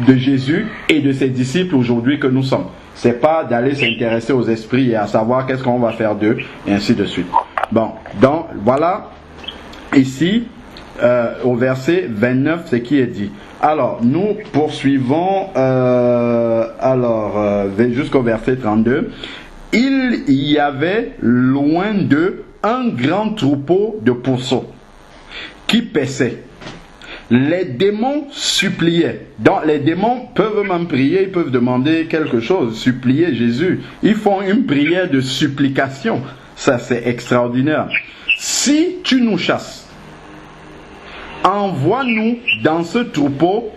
de Jésus et de ses disciples aujourd'hui que nous sommes. C'est pas d'aller s'intéresser aux esprits et à savoir qu'est-ce qu'on va faire d'eux et ainsi de suite. Bon, donc voilà ici au verset 29 ce qui est dit. Alors nous poursuivons jusqu'au verset 32. Il y avait loin d'eux un grand troupeau de pourceaux qui paissaient. Les démons suppliaient. Donc les démons peuvent même prier, ils peuvent demander quelque chose, supplier Jésus. Ils font une prière de supplication. Ça c'est extraordinaire. Si tu nous chasses, envoie-nous dans ce troupeau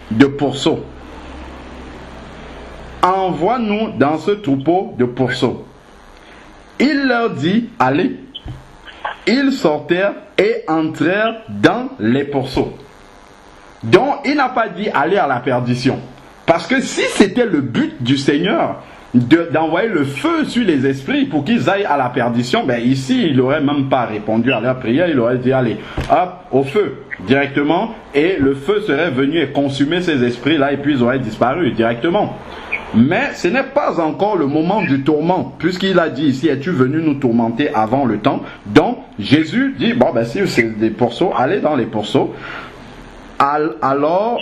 de pourceaux. Envoie-nous dans ce troupeau de pourceaux. Il leur dit, allez. Ils sortirent et entrèrent dans les pourceaux. Donc, il n'a pas dit aller à la perdition. Parce que si c'était le but du Seigneur d'envoyer le feu sur les esprits pour qu'ils aillent à la perdition, ben ici, il n'aurait même pas répondu à leur prière, il aurait dit, allez, hop, au feu, directement, et le feu serait venu et consumer ces esprits-là, et puis ils auraient disparu directement. Mais ce n'est pas encore le moment du tourment, puisqu'il a dit ici, es-tu venu nous tourmenter avant le temps? Donc, Jésus dit, bon, ben si c'est des pourceaux, allez dans les pourceaux. Alors,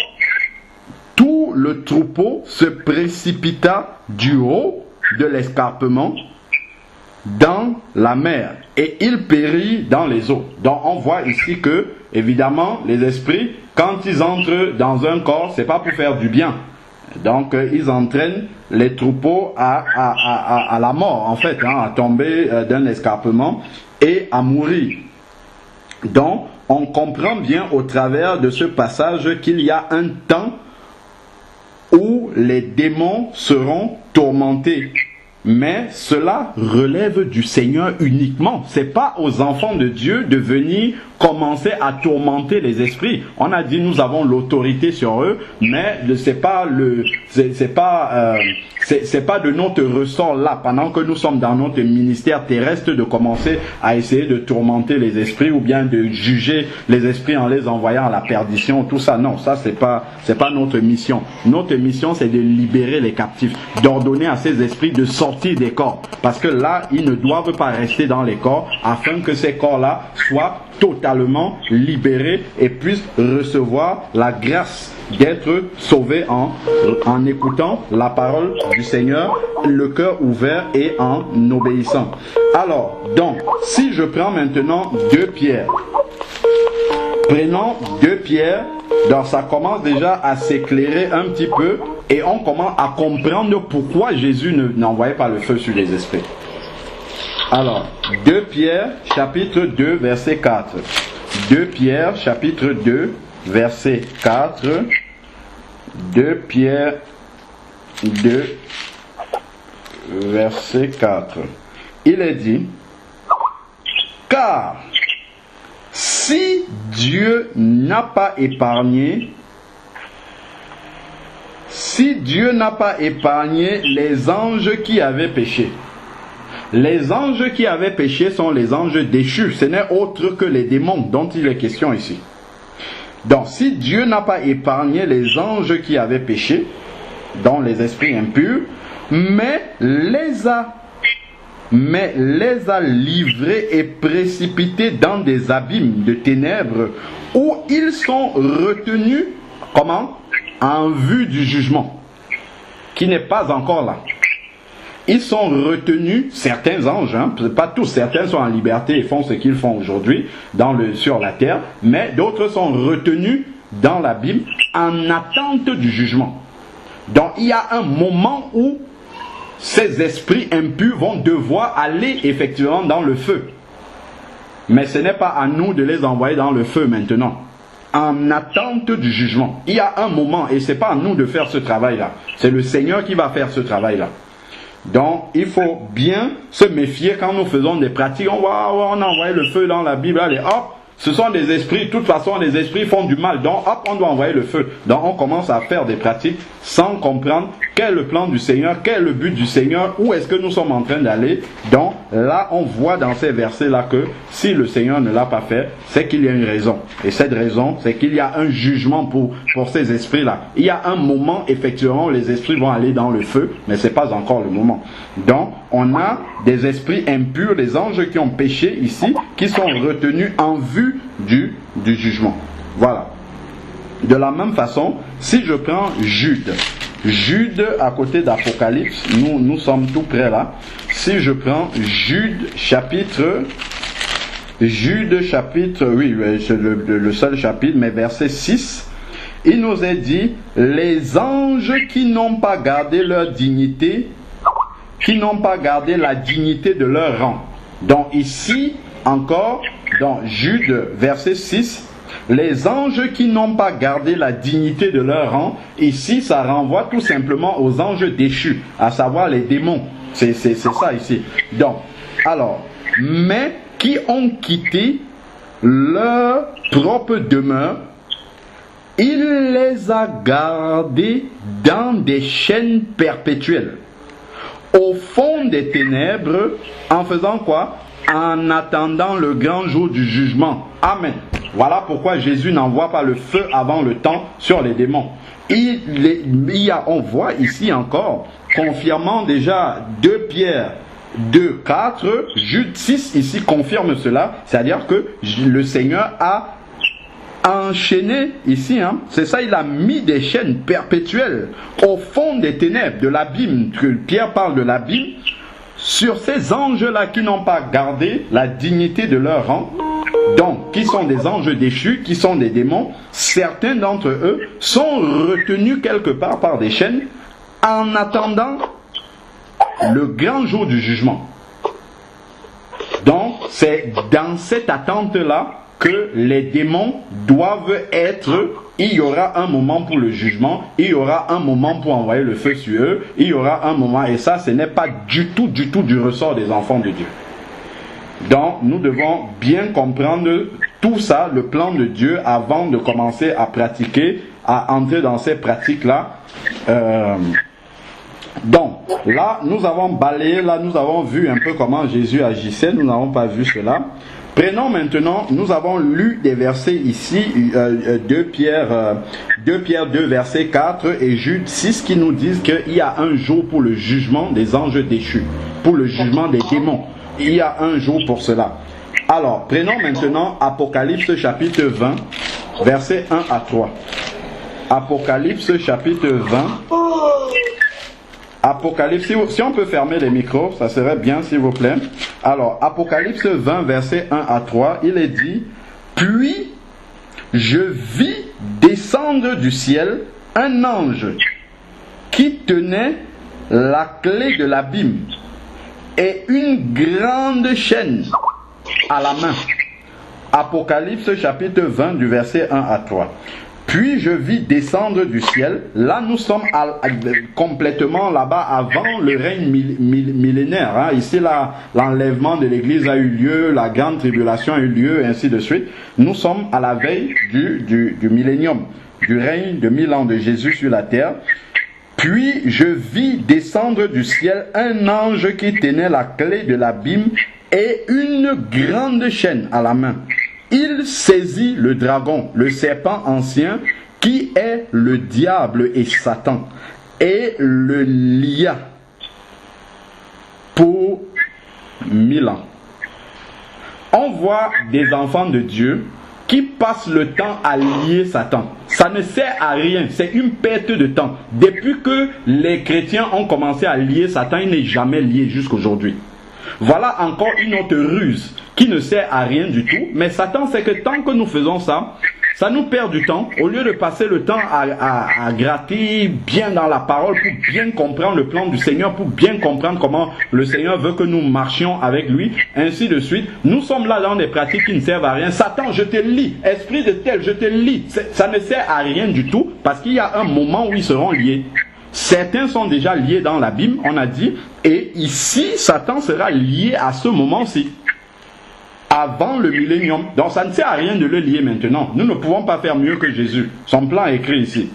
tout le troupeau se précipita du haut de l'escarpement dans la mer et il périt dans les eaux. Donc on voit ici que, évidemment, les esprits, quand ils entrent dans un corps, c'est pas pour faire du bien. Donc ils entraînent les troupeaux à la mort, en fait, à tomber d'un escarpement et à mourir. Donc on comprend bien au travers de ce passage qu'il y a un temps où les démons seront tourmentés. Mais cela relève du Seigneur uniquement. C'est pas aux enfants de Dieu de venir commencer à tourmenter les esprits. On a dit nous avons l'autorité sur eux, mais c'est pas de notre ressort là, pendant que nous sommes dans notre ministère terrestre, de commencer à essayer de tourmenter les esprits ou bien de juger les esprits en les envoyant à la perdition, tout ça. Non, ça c'est pas notre mission. Notre mission c'est de libérer les captifs, d'ordonner à ces esprits de sortir des corps, parce que là ils ne doivent pas rester dans les corps, afin que ces corps là soient totalement libérés et puissent recevoir la grâce d'être sauvés en écoutant la parole du Seigneur, le cœur ouvert et en obéissant. Alors, donc, si je prends maintenant 2 Pierre, prenons 2 Pierre, donc ça commence déjà à s'éclairer un petit peu et on commence à comprendre pourquoi Jésus n'envoyait pas le feu sur les esprits. Alors, 2 Pierre, chapitre 2, verset 4. 2 Pierre, chapitre 2, verset 4. 2 Pierre 2, verset 4. Il est dit, car si Dieu n'a pas épargné les anges qui avaient péché. Les anges qui avaient péché sont les anges déchus. Ce n'est autre que les démons dont il est question ici. Donc, si Dieu n'a pas épargné les anges qui avaient péché, dont les esprits impurs, mais les a livrés et précipités dans des abîmes de ténèbres où ils sont retenus, comment? En vue du jugement, qui n'est pas encore là. Ils sont retenus, certains anges, pas tous, certains sont en liberté et font ce qu'ils font aujourd'hui sur la terre, mais d'autres sont retenus dans l'abîme en attente du jugement. Donc il y a un moment où ces esprits impurs vont devoir aller effectivement dans le feu. Mais ce n'est pas à nous de les envoyer dans le feu maintenant, en attente du jugement. Il y a un moment, et ce n'est pas à nous de faire ce travail-là, c'est le Seigneur qui va faire ce travail-là. Donc, il faut bien se méfier quand nous faisons des pratiques. On a envoyé le feu dans la Bible, allez, hop, ce sont des esprits, de toute façon, les esprits font du mal. Donc, hop, on doit envoyer le feu. Donc, on commence à faire des pratiques sans comprendre quel est le plan du Seigneur, quel est le but du Seigneur, où est-ce que nous sommes en train d'aller. Donc, là, on voit dans ces versets-là que si le Seigneur ne l'a pas fait, c'est qu'il y a une raison. Et cette raison, c'est qu'il y a un jugement pour ces esprits-là. Il y a un moment, effectivement, où les esprits vont aller dans le feu, mais ce n'est pas encore le moment. Donc, on a des esprits impurs, des anges qui ont péché ici, qui sont retenus en vue du jugement. Voilà. De la même façon, si je prends Jude à côté d'Apocalypse, nous sommes tout près là. Si je prends Jude chapitre, oui, c'est le seul chapitre, mais verset 6, il nous est dit, les anges qui n'ont pas gardé leur dignité, qui n'ont pas gardé la dignité de leur rang. Donc ici, encore, dans Jude, verset 6, les anges qui n'ont pas gardé la dignité de leur rang, ici, ça renvoie tout simplement aux anges déchus, à savoir les démons. C'est ça ici. Donc, alors, mais qui ont quitté leur propre demeure il les a gardés dans des chaînes perpétuelles, au fond des ténèbres, en faisant quoi? En attendant le grand jour du jugement. Amen. Voilà pourquoi Jésus n'envoie pas le feu avant le temps sur les démons. On voit ici encore, confirmant déjà 2 Pierre 2, 4, Jude 6 ici confirme cela, c'est-à-dire que le Seigneur a enchaîné ici, c'est ça, il a mis des chaînes perpétuelles au fond des ténèbres, de l'abîme, que Pierre parle de l'abîme, sur ces anges-là qui n'ont pas gardé la dignité de leur rang, donc qui sont des anges déchus, qui sont des démons. Certains d'entre eux sont retenus quelque part par des chaînes en attendant le grand jour du jugement. Donc c'est dans cette attente-là que les démons doivent être. Il y aura un moment pour le jugement, il y aura un moment pour envoyer le feu sur eux, il y aura un moment, et ça ce n'est pas du tout du ressort des enfants de Dieu. Donc nous devons bien comprendre tout ça, le plan de Dieu, avant de commencer à pratiquer, à entrer dans ces pratiques-là. Donc là nous avons balayé, là nous avons vu un peu comment Jésus agissait, nous n'avons pas vu cela. Prenons maintenant, nous avons lu des versets ici, 2 Pierre 2 verset 4 et Jude 6 qui nous disent qu'il y a un jour pour le jugement des anges déchus, pour le jugement des démons. Il y a un jour pour cela. Alors, prenons maintenant Apocalypse chapitre 20, versets 1 à 3. Apocalypse chapitre 20. Apocalypse, si on peut fermer les micros, ça serait bien s'il vous plaît. Alors, Apocalypse 20, verset 1 à 3, il est dit, « Puis je vis descendre du ciel un ange qui tenait la clé de l'abîme et une grande chaîne à la main. » Apocalypse chapitre 20 du verset 1 à 3. Puis je vis descendre du ciel. Là, nous sommes complètement là-bas avant le règne millénaire. Ici, l'enlèvement de l'Église a eu lieu, la grande tribulation a eu lieu, et ainsi de suite. Nous sommes à la veille du millénium, du règne de 1000 ans de Jésus sur la terre. Puis je vis descendre du ciel un ange qui tenait la clé de l'abîme et une grande chaîne à la main. Il saisit le dragon, le serpent ancien, qui est le diable et Satan, et le lia pour 1000 ans. On voit des enfants de Dieu qui passent le temps à lier Satan. Ça ne sert à rien, c'est une perte de temps. Depuis que les chrétiens ont commencé à lier Satan, il n'est jamais lié jusqu'aujourd'hui. Voilà encore une autre ruse qui ne sert à rien du tout. Mais Satan sait que tant que nous faisons ça, ça nous perd du temps. Au lieu de passer le temps à gratter bien dans la parole pour bien comprendre le plan du Seigneur, pour bien comprendre comment le Seigneur veut que nous marchions avec lui, ainsi de suite. Nous sommes là dans des pratiques qui ne servent à rien. Satan, je te lis. Esprit de tel, je te lis. Ça ne sert à rien du tout parce qu'il y a un moment où ils seront liés. Certains sont déjà liés dans l'abîme, on a dit, et ici, Satan sera lié à ce moment-ci, avant le millénium. Donc ça ne sert à rien de le lier maintenant. Nous ne pouvons pas faire mieux que Jésus. Son plan est écrit ici.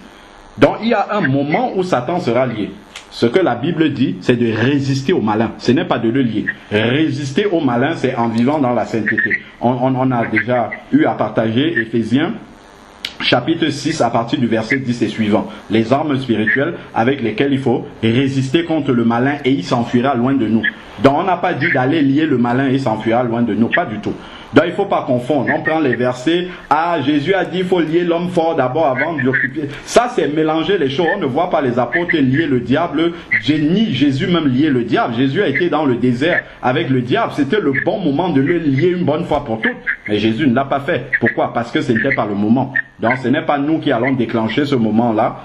Donc il y a un moment où Satan sera lié. Ce que la Bible dit, c'est de résister au malin. Ce n'est pas de le lier. Résister au malin, c'est en vivant dans la sainteté. On a déjà eu à partager Éphésiens chapitre 6 à partir du verset 10 et suivant. Les armes spirituelles avec lesquelles il faut résister contre le malin et il s'enfuira loin de nous. Donc on n'a pas dit d'aller lier le malin et il s'enfuira loin de nous. Pas du tout. Donc il ne faut pas confondre. On prend les versets. Ah, Jésus a dit qu'il faut lier l'homme fort d'abord avant de l'occuper. Ça c'est mélanger les choses. On ne voit pas les apôtres lier le diable. Ni Jésus même lier le diable. Jésus a été dans le désert avec le diable. C'était le bon moment de le lier une bonne fois pour toutes. Mais Jésus ne l'a pas fait. Pourquoi? Parce que ce n'était pas le moment. Donc ce n'est pas nous qui allons déclencher ce moment-là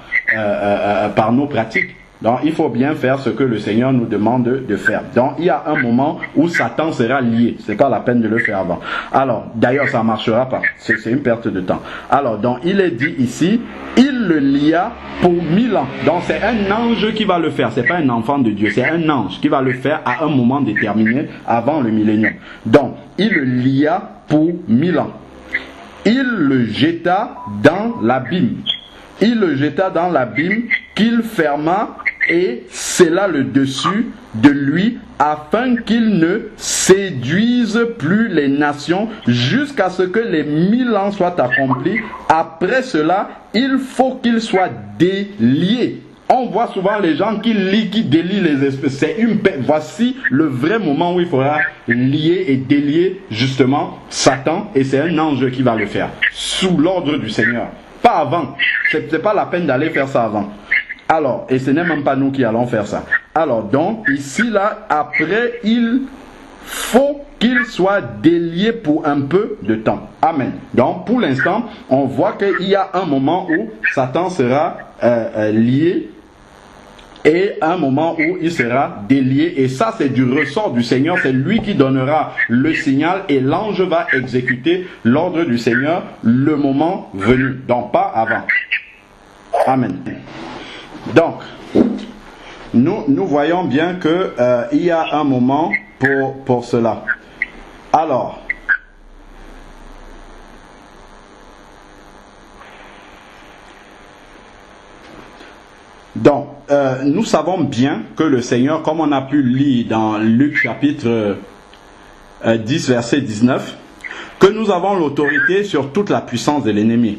par nos pratiques. Donc il faut bien faire ce que le Seigneur nous demande de faire. Donc il y a un moment où Satan sera lié. C'est pas la peine de le faire avant. Alors d'ailleurs ça ne marchera pas. C'est une perte de temps. Alors donc il est dit ici, il le lia pour 1000 ans. Donc c'est un ange qui va le faire. C'est pas un enfant de Dieu. C'est un ange qui va le faire à un moment déterminé avant le millénium. Donc il le lia pour 1000 ans. il le jeta dans l'abîme. Il le jeta dans l'abîme qu'il ferma et scella le dessus de lui afin qu'il ne séduise plus les nations jusqu'à ce que les 1000 ans soient accomplis. Après cela, il faut qu'il soit délié. On voit souvent les gens qui lient, qui délient les esprits. Voici le vrai moment où il faudra lier et délier justement Satan, et c'est un ange qui va le faire, sous l'ordre du Seigneur. Pas avant. C'est pas la peine d'aller faire ça avant. Alors, et ce n'est même pas nous qui allons faire ça. Alors, donc, ici, là, après, il faut qu'il soit délié pour un peu de temps. Amen. Donc, pour l'instant, on voit qu'il y a un moment où Satan sera lié et un moment où il sera délié. Et ça, c'est du ressort du Seigneur. C'est lui qui donnera le signal et l'ange va exécuter l'ordre du Seigneur le moment venu. Donc, pas avant. Amen. Donc, nous voyons bien que il y a un moment pour cela. Alors, donc, nous savons bien que le Seigneur, comme on a pu lire dans Luc chapitre 10, verset 19, que nous avons l'autorité sur toute la puissance de l'ennemi.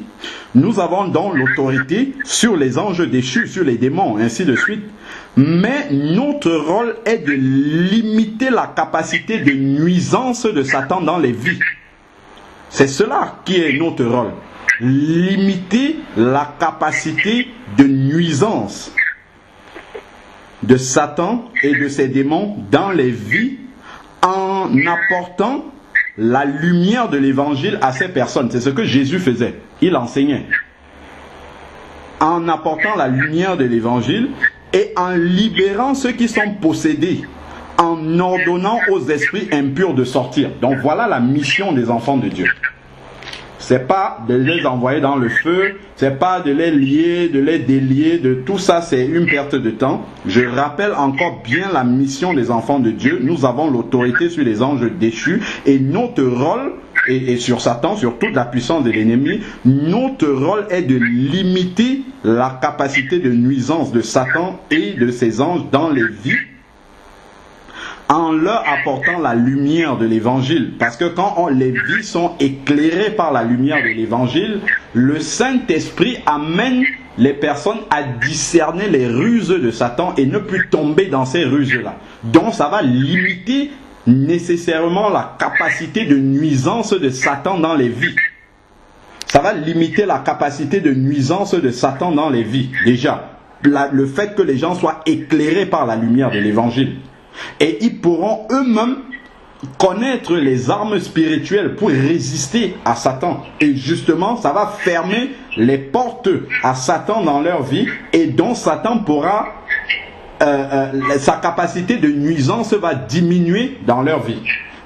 Nous avons donc l'autorité sur les anges déchus, sur les démons, ainsi de suite. Mais notre rôle est de limiter la capacité de nuisance de Satan dans les vies. C'est cela qui est notre rôle. Limiter la capacité de nuisance de Satan et de ses démons dans les vies en apportant la lumière de l'évangile à ces personnes. C'est ce que Jésus faisait. Il enseignait. En apportant la lumière de l'évangile et en libérant ceux qui sont possédés, en ordonnant aux esprits impurs de sortir. Donc voilà la mission des enfants de Dieu. C'est pas de les envoyer dans le feu, c'est pas de les lier, de les délier, de tout ça, c'est une perte de temps. Je rappelle encore bien la mission des enfants de Dieu. Nous avons l'autorité sur les anges déchus et notre rôle, et sur Satan, sur toute la puissance de l'ennemi, notre rôle est de limiter la capacité de nuisance de Satan et de ses anges dans les vies, en leur apportant la lumière de l'évangile. Parce que quand les vies sont éclairées par la lumière de l'évangile, le Saint-Esprit amène les personnes à discerner les ruses de Satan et ne plus tomber dans ces ruses-là. Donc ça va limiter nécessairement la capacité de nuisance de Satan dans les vies. Ça va limiter la capacité de nuisance de Satan dans les vies. Déjà, le fait que les gens soient éclairés par la lumière de l'évangile. Et ils pourront eux-mêmes connaître les armes spirituelles pour résister à Satan. Et justement, ça va fermer les portes à Satan dans leur vie. Et donc Satan pourra, sa capacité de nuisance va diminuer dans leur vie.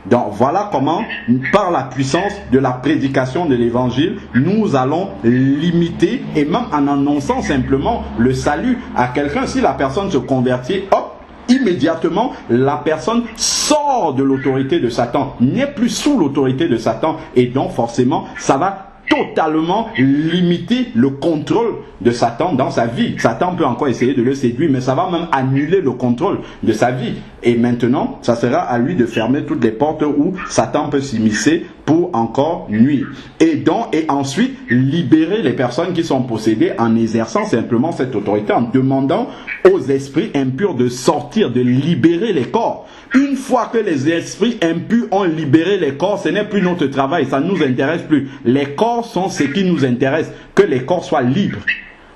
Donc voilà comment, par la puissance de la prédication de l'évangile, nous allons limiter, et même en annonçant simplement le salut à quelqu'un, si la personne se convertit, hop, immédiatement, la personne sort de l'autorité de Satan, n'est plus sous l'autorité de Satan, et donc forcément, ça va totalement limiter le contrôle de Satan dans sa vie. Satan peut encore essayer de le séduire, mais ça va même annuler le contrôle de sa vie. Et maintenant, ça sera à lui de fermer toutes les portes où Satan peut s'immiscer pour encore nuire. Et ensuite, libérer les personnes qui sont possédées en exerçant simplement cette autorité, en demandant aux esprits impurs de sortir, de libérer les corps. Une fois que les esprits impurs ont libéré les corps, ce n'est plus notre travail, ça ne nous intéresse plus. Les corps sont ce qui nous intéresse, que les corps soient libres.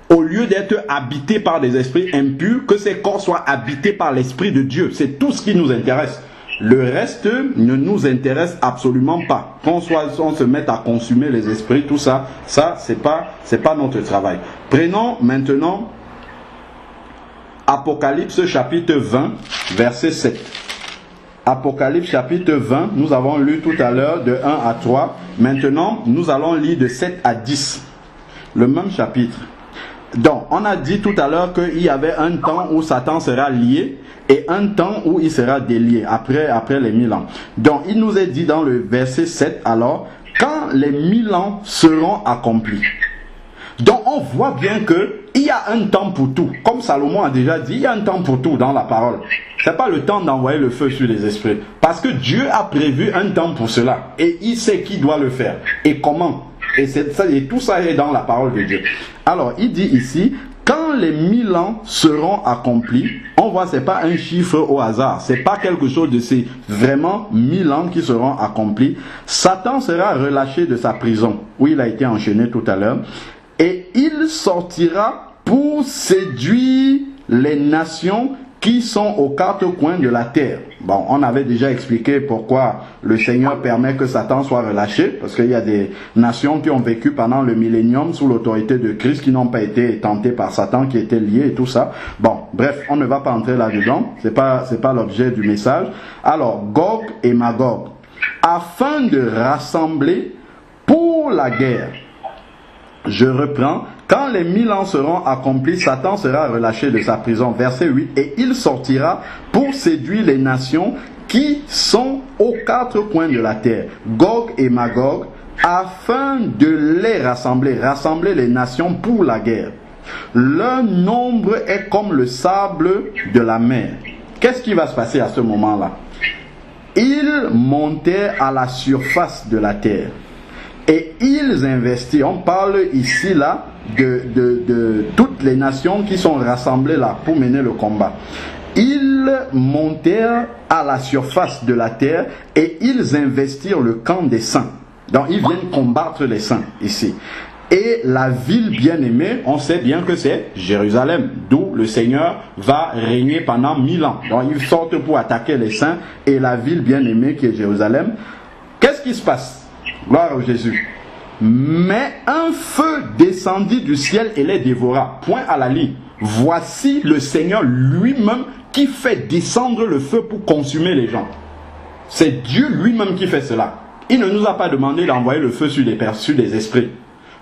Au lieu d'être habités par des esprits impurs, que ces corps soient habités par l'Esprit de Dieu. C'est tout ce qui nous intéresse. Le reste ne nous intéresse absolument pas. Qu'on se mette à consumer les esprits, tout ça, c'est pas notre travail. Prenons maintenant Apocalypse chapitre 20, verset 7. Apocalypse chapitre 20, nous avons lu tout à l'heure de 1 à 3. Maintenant, nous allons lire de 7 à 10. Le même chapitre. Donc, on a dit tout à l'heure qu'il y avait un temps où Satan sera lié et un temps où il sera délié, après les 1000 ans. Donc, il nous est dit dans le verset 7, alors, quand les 1000 ans seront accomplis. Donc on voit bien qu'il y a un temps pour tout. Comme Salomon a déjà dit, il y a un temps pour tout dans la parole. Ce n'est pas le temps d'envoyer le feu sur les esprits. Parce que Dieu a prévu un temps pour cela. Et il sait qui doit le faire. Et comment. Et tout ça est dans la parole de Dieu. Alors il dit ici, quand les 1000 ans seront accomplis, on voit c'est pas un chiffre au hasard. C'est pas quelque chose de ces vraiment 1000 ans qui seront accomplis. Satan sera relâché de sa prison, où il a été enchaîné tout à l'heure. Et il sortira pour séduire les nations qui sont aux quatre coins de la terre. Bon, on avait déjà expliqué pourquoi le Seigneur permet que Satan soit relâché, parce qu'il y a des nations qui ont vécu pendant le millénium sous l'autorité de Christ, qui n'ont pas été tentées par Satan, qui étaient liées et tout ça. Bon, bref, on ne va pas entrer là-dedans, c'est pas l'objet du message. Alors, Gog et Magog, afin de rassembler pour la guerre. Je reprends. Quand les 1000 ans seront accomplis, Satan sera relâché de sa prison. Verset 8. Et il sortira pour séduire les nations qui sont aux quatre coins de la terre. Gog et Magog, afin de les rassembler. Rassembler les nations pour la guerre. Leur nombre est comme le sable de la mer. Qu'est-ce qui va se passer à ce moment-là? Ils montèrent à la surface de la terre. Et ils investirent, on parle ici là de toutes les nations qui sont rassemblées là pour mener le combat. Ils montèrent à la surface de la terre et ils investirent le camp des saints. Donc ils viennent combattre les saints ici. Et la ville bien-aimée, on sait bien que c'est Jérusalem, d'où le Seigneur va régner pendant 1000 ans. Donc ils sortent pour attaquer les saints et la ville bien-aimée qui est Jérusalem. Qu'est-ce qui se passe? Gloire à Jésus. Mais un feu descendit du ciel et les dévora. Point à la ligne. Voici le Seigneur lui-même qui fait descendre le feu pour consumer les gens. C'est Dieu lui-même qui fait cela. Il ne nous a pas demandé d'envoyer le feu sur les esprits.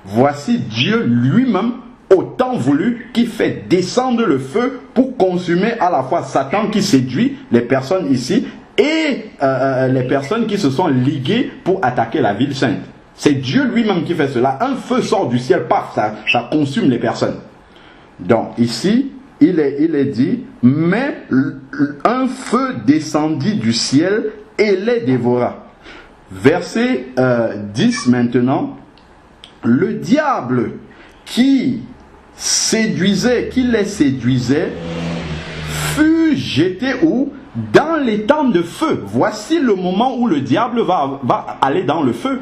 Voici Dieu lui-même, au temps voulu, qui fait descendre le feu pour consumer à la fois Satan qui séduit les personnes ici et les personnes qui se sont liguées pour attaquer la ville sainte. C'est Dieu lui-même qui fait cela. Un feu sort du ciel, paf, ça consume les personnes. Donc ici, il est dit, mais un feu descendit du ciel et les dévora. Verset 10 maintenant. Le diable qui les séduisait, fut jeté où? Dans les temps de feu. Voici le moment où le diable va aller dans le feu.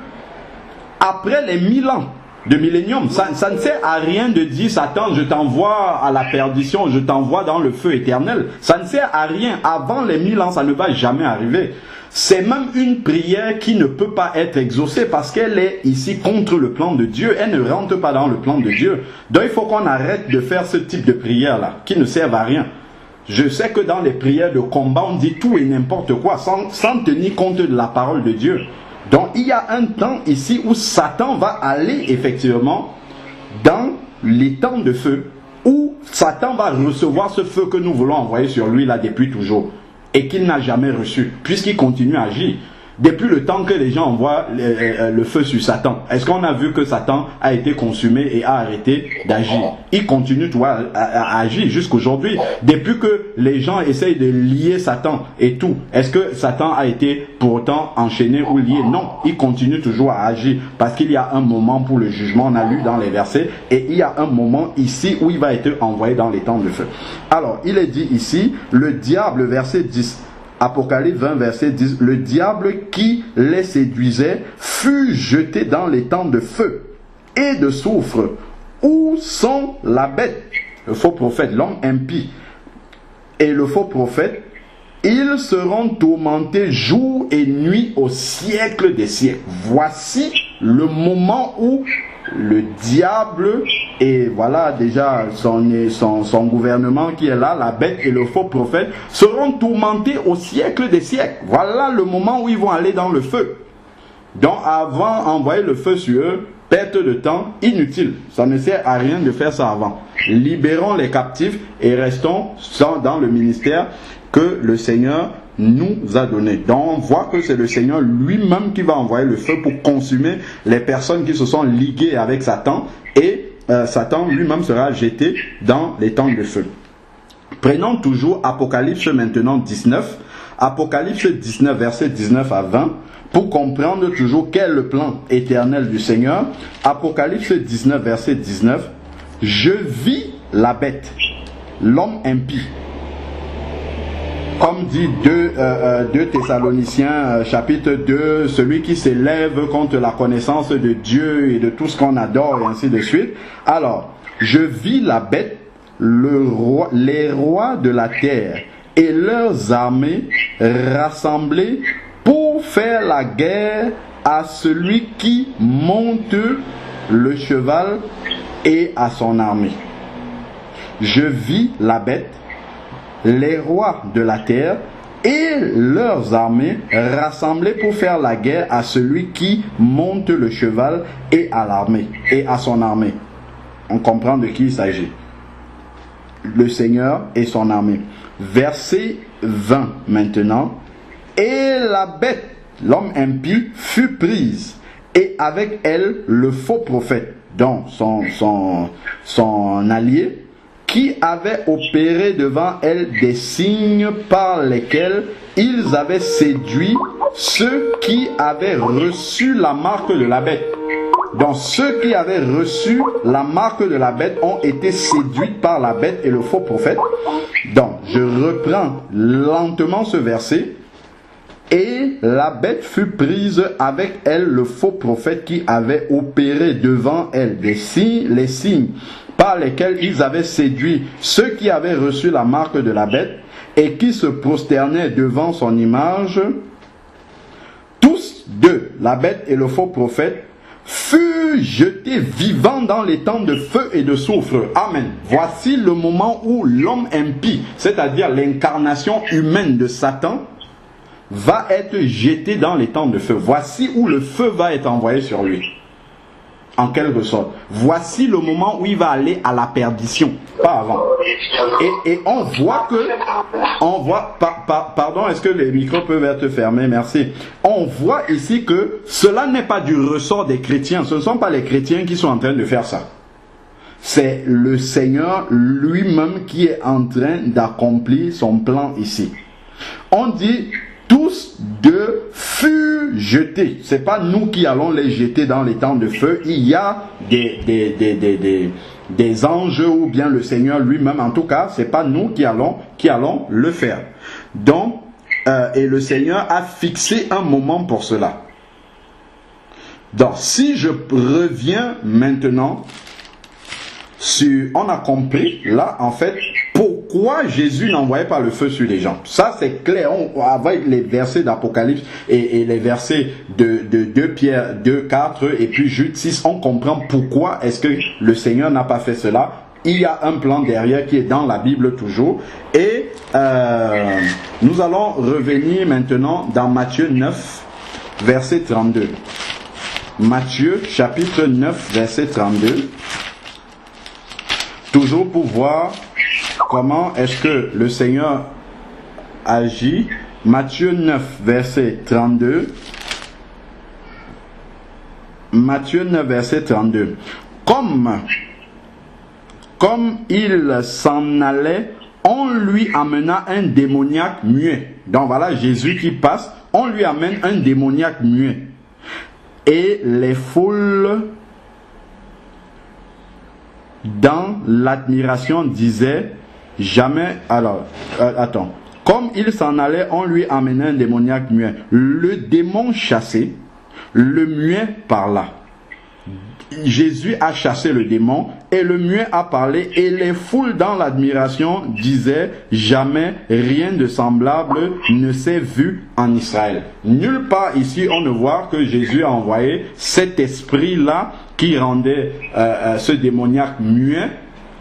Après les 1000 ans de millénium, ça ne sert à rien de dire Satan, je t'envoie à la perdition, je t'envoie dans le feu éternel. Ça ne sert à rien. Avant les 1000 ans, ça ne va jamais arriver. C'est même une prière qui ne peut pas être exaucée parce qu'elle est ici contre le plan de Dieu. Elle ne rentre pas dans le plan de Dieu. Donc il faut qu'on arrête de faire ce type de prière-là, qui ne servent à rien. Je sais que dans les prières de combat, on dit tout et n'importe quoi, sans tenir compte de la parole de Dieu. Donc il y a un temps ici où Satan va aller effectivement dans les temps de feu, où Satan va recevoir ce feu que nous voulons envoyer sur lui là depuis toujours, et qu'il n'a jamais reçu, puisqu'il continue à agir. Depuis le temps que les gens envoient le feu sur Satan, est-ce qu'on a vu que Satan a été consumé et a arrêté d'agir? Il continue à agir jusqu'aujourd'hui. Depuis que les gens essayent de lier Satan et tout, est-ce que Satan a été pourtant enchaîné ou lié? Non, il continue toujours à agir parce qu'il y a un moment pour le jugement, on a lu dans les versets, et il y a un moment ici où il va être envoyé dans les temps de feu. Alors, il est dit ici, le diable, verset 10, Apocalypse 20, verset 10, le diable qui les séduisait fut jeté dans les temps de feu et de soufre, où sont la bête, le faux prophète, l'homme impie, et le faux prophète. Ils seront tourmentés jour et nuit au siècle des siècles. Voici le moment où le diable et voilà déjà son gouvernement qui est là, la bête et le faux prophète, seront tourmentés au siècle des siècles. Voilà le moment où ils vont aller dans le feu. Donc avant d'envoyer le feu sur eux, perte de temps inutile. Ça ne sert à rien de faire ça avant. Libérons les captifs et restons dans le ministère que le Seigneur nous a donné. Donc on voit que c'est le Seigneur lui-même qui va envoyer le feu pour consumer les personnes qui se sont liguées avec Satan, et Satan lui-même sera jeté dans les temps de feu. Prenons toujours Apocalypse maintenant 19, Apocalypse 19 verset 19 à 20, pour comprendre toujours quel est le plan éternel du Seigneur. Apocalypse 19 verset 19, je vis la bête, l'homme impie. Comme dit 2 Thessaloniciens chapitre 2, celui qui s'élève contre la connaissance de Dieu et de tout ce qu'on adore et ainsi de suite. Alors, je vis la bête, les rois de la terre et leurs armées rassemblés pour faire la guerre à celui qui monte le cheval et à son armée. Je vis la bête, les rois de la terre et leurs armées rassemblés pour faire la guerre à celui qui monte le cheval et à l'armée et à son armée. On comprend de qui il s'agit. Le Seigneur et son armée. Verset 20 maintenant. Et la bête, l'homme impie, fut prise, et avec elle le faux prophète, donc son allié, qui avait opéré devant elle des signes par lesquels ils avaient séduit ceux qui avaient reçu la marque de la bête. Donc ceux qui avaient reçu la marque de la bête ont été séduits par la bête et le faux prophète. Donc je reprends lentement ce verset. Et la bête fut prise, avec elle le faux prophète qui avait opéré devant elle les signes par lesquels ils avaient séduit ceux qui avaient reçu la marque de la bête et qui se prosternaient devant son image. Tous deux, la bête et le faux prophète, furent jetés vivants dans les temps de feu et de soufre. Amen. Voici le moment où l'homme impie, c'est-à-dire l'incarnation humaine de Satan, va être jeté dans les temps de feu. Voici où le feu va être envoyé sur lui. En quelque sorte. Voici le moment où il va aller à la perdition. Pas avant. Et on voit que... pardon, est-ce que les micros peuvent être fermés? Merci. On voit ici que cela n'est pas du ressort des chrétiens. Ce ne sont pas les chrétiens qui sont en train de faire ça. C'est le Seigneur lui-même qui est en train d'accomplir son plan ici. On dit... Tous deux furent jetés. C'est pas nous qui allons les jeter dans les temps de feu. Il y a des anges ou bien le Seigneur lui-même. En tout cas, c'est pas nous qui allons le faire. Donc, et le Seigneur a fixé un moment pour cela. Donc, si je reviens maintenant sur, on a compris là en fait pourquoi Jésus n'envoyait pas le feu sur les gens. Ça c'est clair, avec les versets d'Apocalypse et les versets de 2 Pierre 2, 4 et puis Jude 6, on comprend pourquoi est-ce que le Seigneur n'a pas fait cela. Il y a un plan derrière qui est dans la Bible toujours. Et nous allons revenir maintenant dans Matthieu 9, verset 32. Matthieu chapitre 9, verset 32. Toujours pour voir comment est-ce que le Seigneur agit. Matthieu 9, verset 32. Matthieu 9, verset 32. Comme il s'en allait, on lui amena un démoniaque muet. Donc voilà Jésus qui passe, on lui amène un démoniaque muet. Et les foules... dans l'admiration disaient jamais. Alors, attends. Comme il s'en allait, on lui amenait un démoniaque muet. Le démon chassé, le muet parla. Jésus a chassé le démon et le muet a parlé, et les foules dans l'admiration disaient jamais rien de semblable ne s'est vu en Israël. Nulle part ici on ne voit que Jésus a envoyé cet esprit-là qui rendait ce démoniaque muet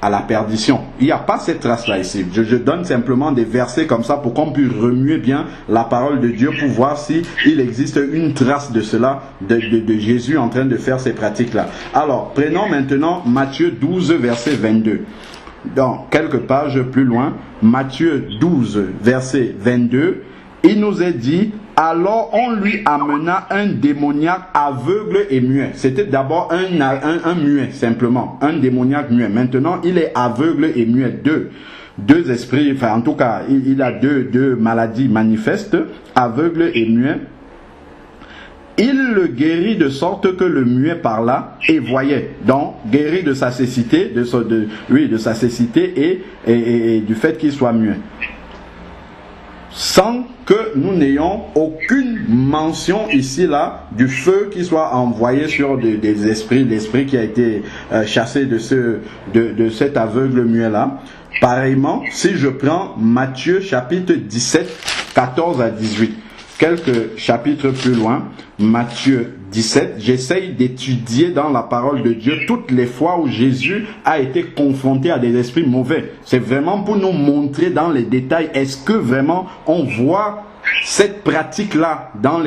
à la perdition. Il n'y a pas cette trace-là ici. Je donne simplement des versets comme ça pour qu'on puisse remuer bien la parole de Dieu pour voir si il existe une trace de cela, de Jésus en train de faire ces pratiques-là. Alors, prenons maintenant Matthieu 12, verset 22. Dans quelques pages plus loin, Matthieu 12, verset 22. il nous est dit, alors on lui amena un démoniaque aveugle et muet. C'était d'abord un muet, simplement, un démoniaque muet. Maintenant, il est aveugle et muet. Deux esprits, enfin en tout cas, il a deux maladies manifestes, aveugle et muet. Il le guérit de sorte que le muet parla et voyait. Donc, guéri de sa cécité, de sa cécité et du fait qu'il soit muet. Sans que nous n'ayons aucune mention ici, là, du feu qui soit envoyé sur des esprits, l'esprit qui a été chassé de cet aveugle muet-là. Pareillement, si je prends Matthieu chapitre 17, 14 à 18, quelques chapitres plus loin, Matthieu 17, j'essaye d'étudier dans la parole de Dieu toutes les fois où Jésus a été confronté à des esprits mauvais. C'est vraiment pour nous montrer dans les détails, est-ce que vraiment on voit cette pratique-là dans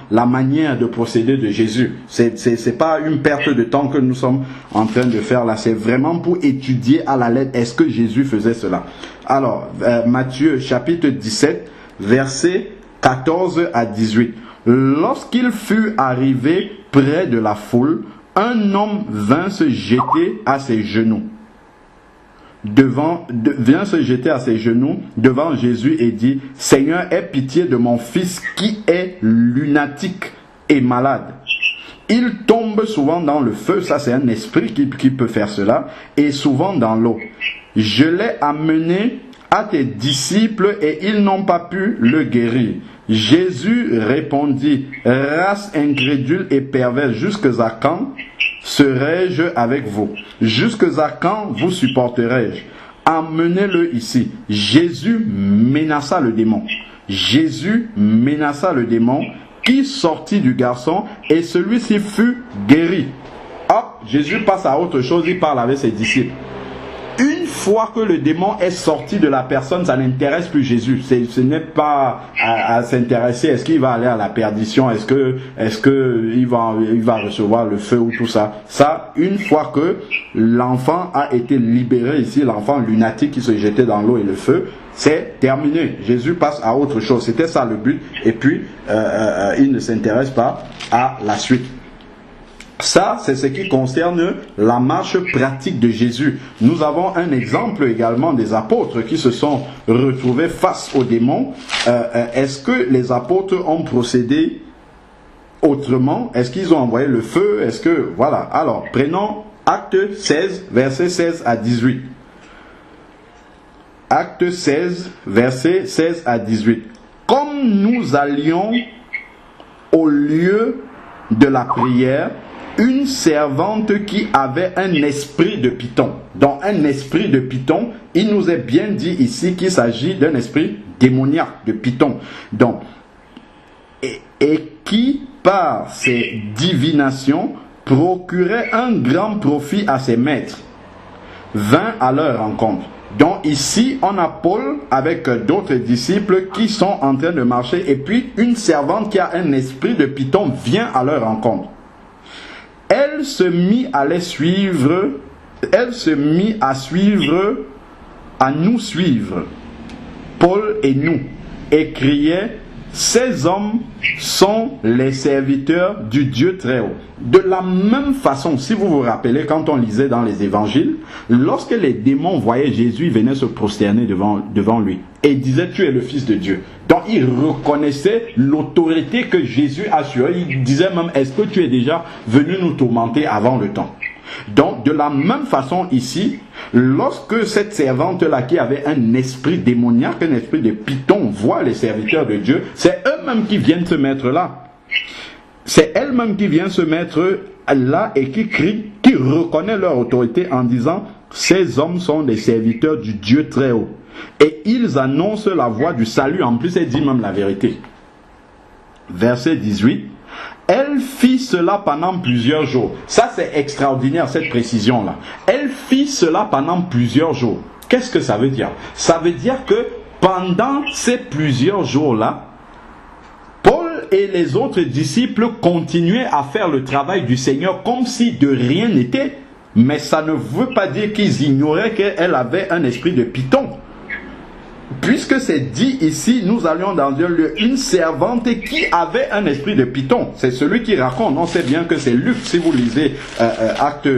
la manière de procéder de Jésus. C'est pas une perte de temps que nous sommes en train de faire là, c'est vraiment pour étudier à la lettre, est-ce que Jésus faisait cela. Alors, Matthieu chapitre 17, versets 14 à 18. Lorsqu'il fut arrivé près de la foule, un homme vint se jeter à ses genoux. Vient se jeter à ses genoux devant Jésus et dit, Seigneur, aie pitié de mon fils qui est lunatique et malade. Il tombe souvent dans le feu, ça c'est un esprit qui peut faire cela, et souvent dans l'eau. Je l'ai amené à tes disciples et ils n'ont pas pu le guérir. Jésus répondit, race incrédule et perverse, jusqu'à quand serai-je avec vous? Jusqu'à quand vous supporterai-je? Emmenez-le ici. Jésus menaça le démon. Jésus menaça le démon qui sortit du garçon et celui-ci fut guéri. Hop, Jésus passe à autre chose, il parle avec ses disciples. Une fois que le démon est sorti de la personne, ça n'intéresse plus Jésus. Ce n'est pas à s'intéresser, est-ce qu'il va aller à la perdition, est-ce que il va recevoir le feu ou tout ça. Ça, une fois que l'enfant a été libéré ici, l'enfant lunatique qui se jetait dans l'eau et le feu, c'est terminé. Jésus passe à autre chose. C'était ça le but. Et puis, il ne s'intéresse pas à la suite. Ça, c'est ce qui concerne la marche pratique de Jésus. Nous avons un exemple également des apôtres qui se sont retrouvés face aux démons. Est-ce que les apôtres ont procédé autrement? Est-ce qu'ils ont envoyé le feu? Est-ce que... Voilà. Alors, prenons Acte 16, versets 16 à 18. Acte 16, versets 16 à 18. Comme nous allions au lieu de la prière, une servante qui avait un esprit de python. Donc un esprit de python, il nous est bien dit ici qu'il s'agit d'un esprit démoniaque de python. Donc, et qui par ses divinations procurait un grand profit à ses maîtres, vint à leur rencontre. Donc ici, on a Paul avec d'autres disciples qui sont en train de marcher et puis une servante qui a un esprit de python vient à leur rencontre. Elle se mit à les suivre, à nous suivre, Paul et nous, et criait, ces hommes sont les serviteurs du Dieu très haut. De la même façon, si vous vous rappelez, quand on lisait dans les évangiles, lorsque les démons voyaient Jésus, ils venaient se prosterner devant lui et disaient, tu es le Fils de Dieu. Donc ils reconnaissaient l'autorité que Jésus a sur eux. Ils disaient même, est-ce que tu es déjà venu nous tourmenter avant le temps? Donc de la même façon ici, lorsque cette servante-là qui avait un esprit démoniaque, un esprit de python, voit les serviteurs de Dieu, c'est eux-mêmes qui viennent se mettre là. C'est elle-même qui vient se mettre là et qui crie, qui reconnaît leur autorité en disant, ces hommes sont des serviteurs du Dieu très haut. Et ils annoncent la voie du salut. En plus, elle dit même la vérité. Verset 18. Elle fit cela pendant plusieurs jours. Ça, c'est extraordinaire, cette précision-là. Elle fit cela pendant plusieurs jours. Qu'est-ce que ça veut dire? Ça veut dire que pendant ces plusieurs jours-là, Paul et les autres disciples continuaient à faire le travail du Seigneur comme si de rien n'était. Mais ça ne veut pas dire qu'ils ignoraient qu'elle avait un esprit de python. puisque c'est dit ici, nous allions dans un lieu, une servante qui avait un esprit de python. C'est celui qui raconte. On sait bien que c'est Luc, si vous lisez acte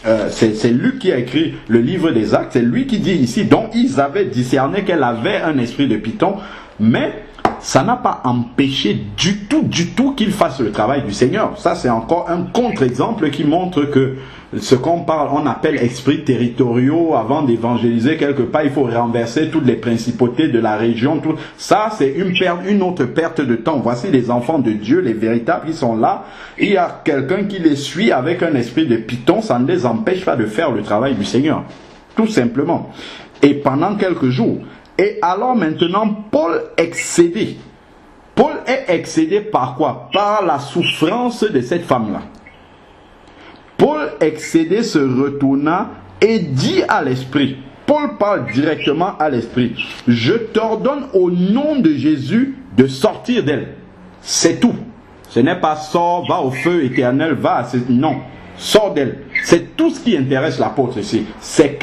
1, c'est Luc qui a écrit le livre des Actes. C'est lui qui dit ici, donc ils avaient discerné qu'elle avait un esprit de python, mais ça n'a pas empêché du tout qu'il fasse le travail du Seigneur. Ça, c'est encore un contre-exemple qui montre que ce qu'on parle, on appelle esprits territoriaux. Avant d'évangéliser quelque part, il faut renverser toutes les principautés de la région. Tout. Ça, c'est une autre perte de temps. Voici les enfants de Dieu, les véritables, ils sont là. Il y a quelqu'un qui les suit avec un esprit de python. Ça ne les empêche pas de faire le travail du Seigneur. Tout simplement. Et pendant quelques jours. Et alors maintenant, Paul excédé. Paul est excédé par quoi? Par la souffrance de cette femme-là. Paul excédé se retourna et dit à l'esprit. Paul parle directement à l'esprit. Je t'ordonne au nom de Jésus de sortir d'elle. C'est tout. Ce n'est pas sors, va au feu éternel, va. Non, sors d'elle. C'est tout ce qui intéresse l'apôtre ici. C'est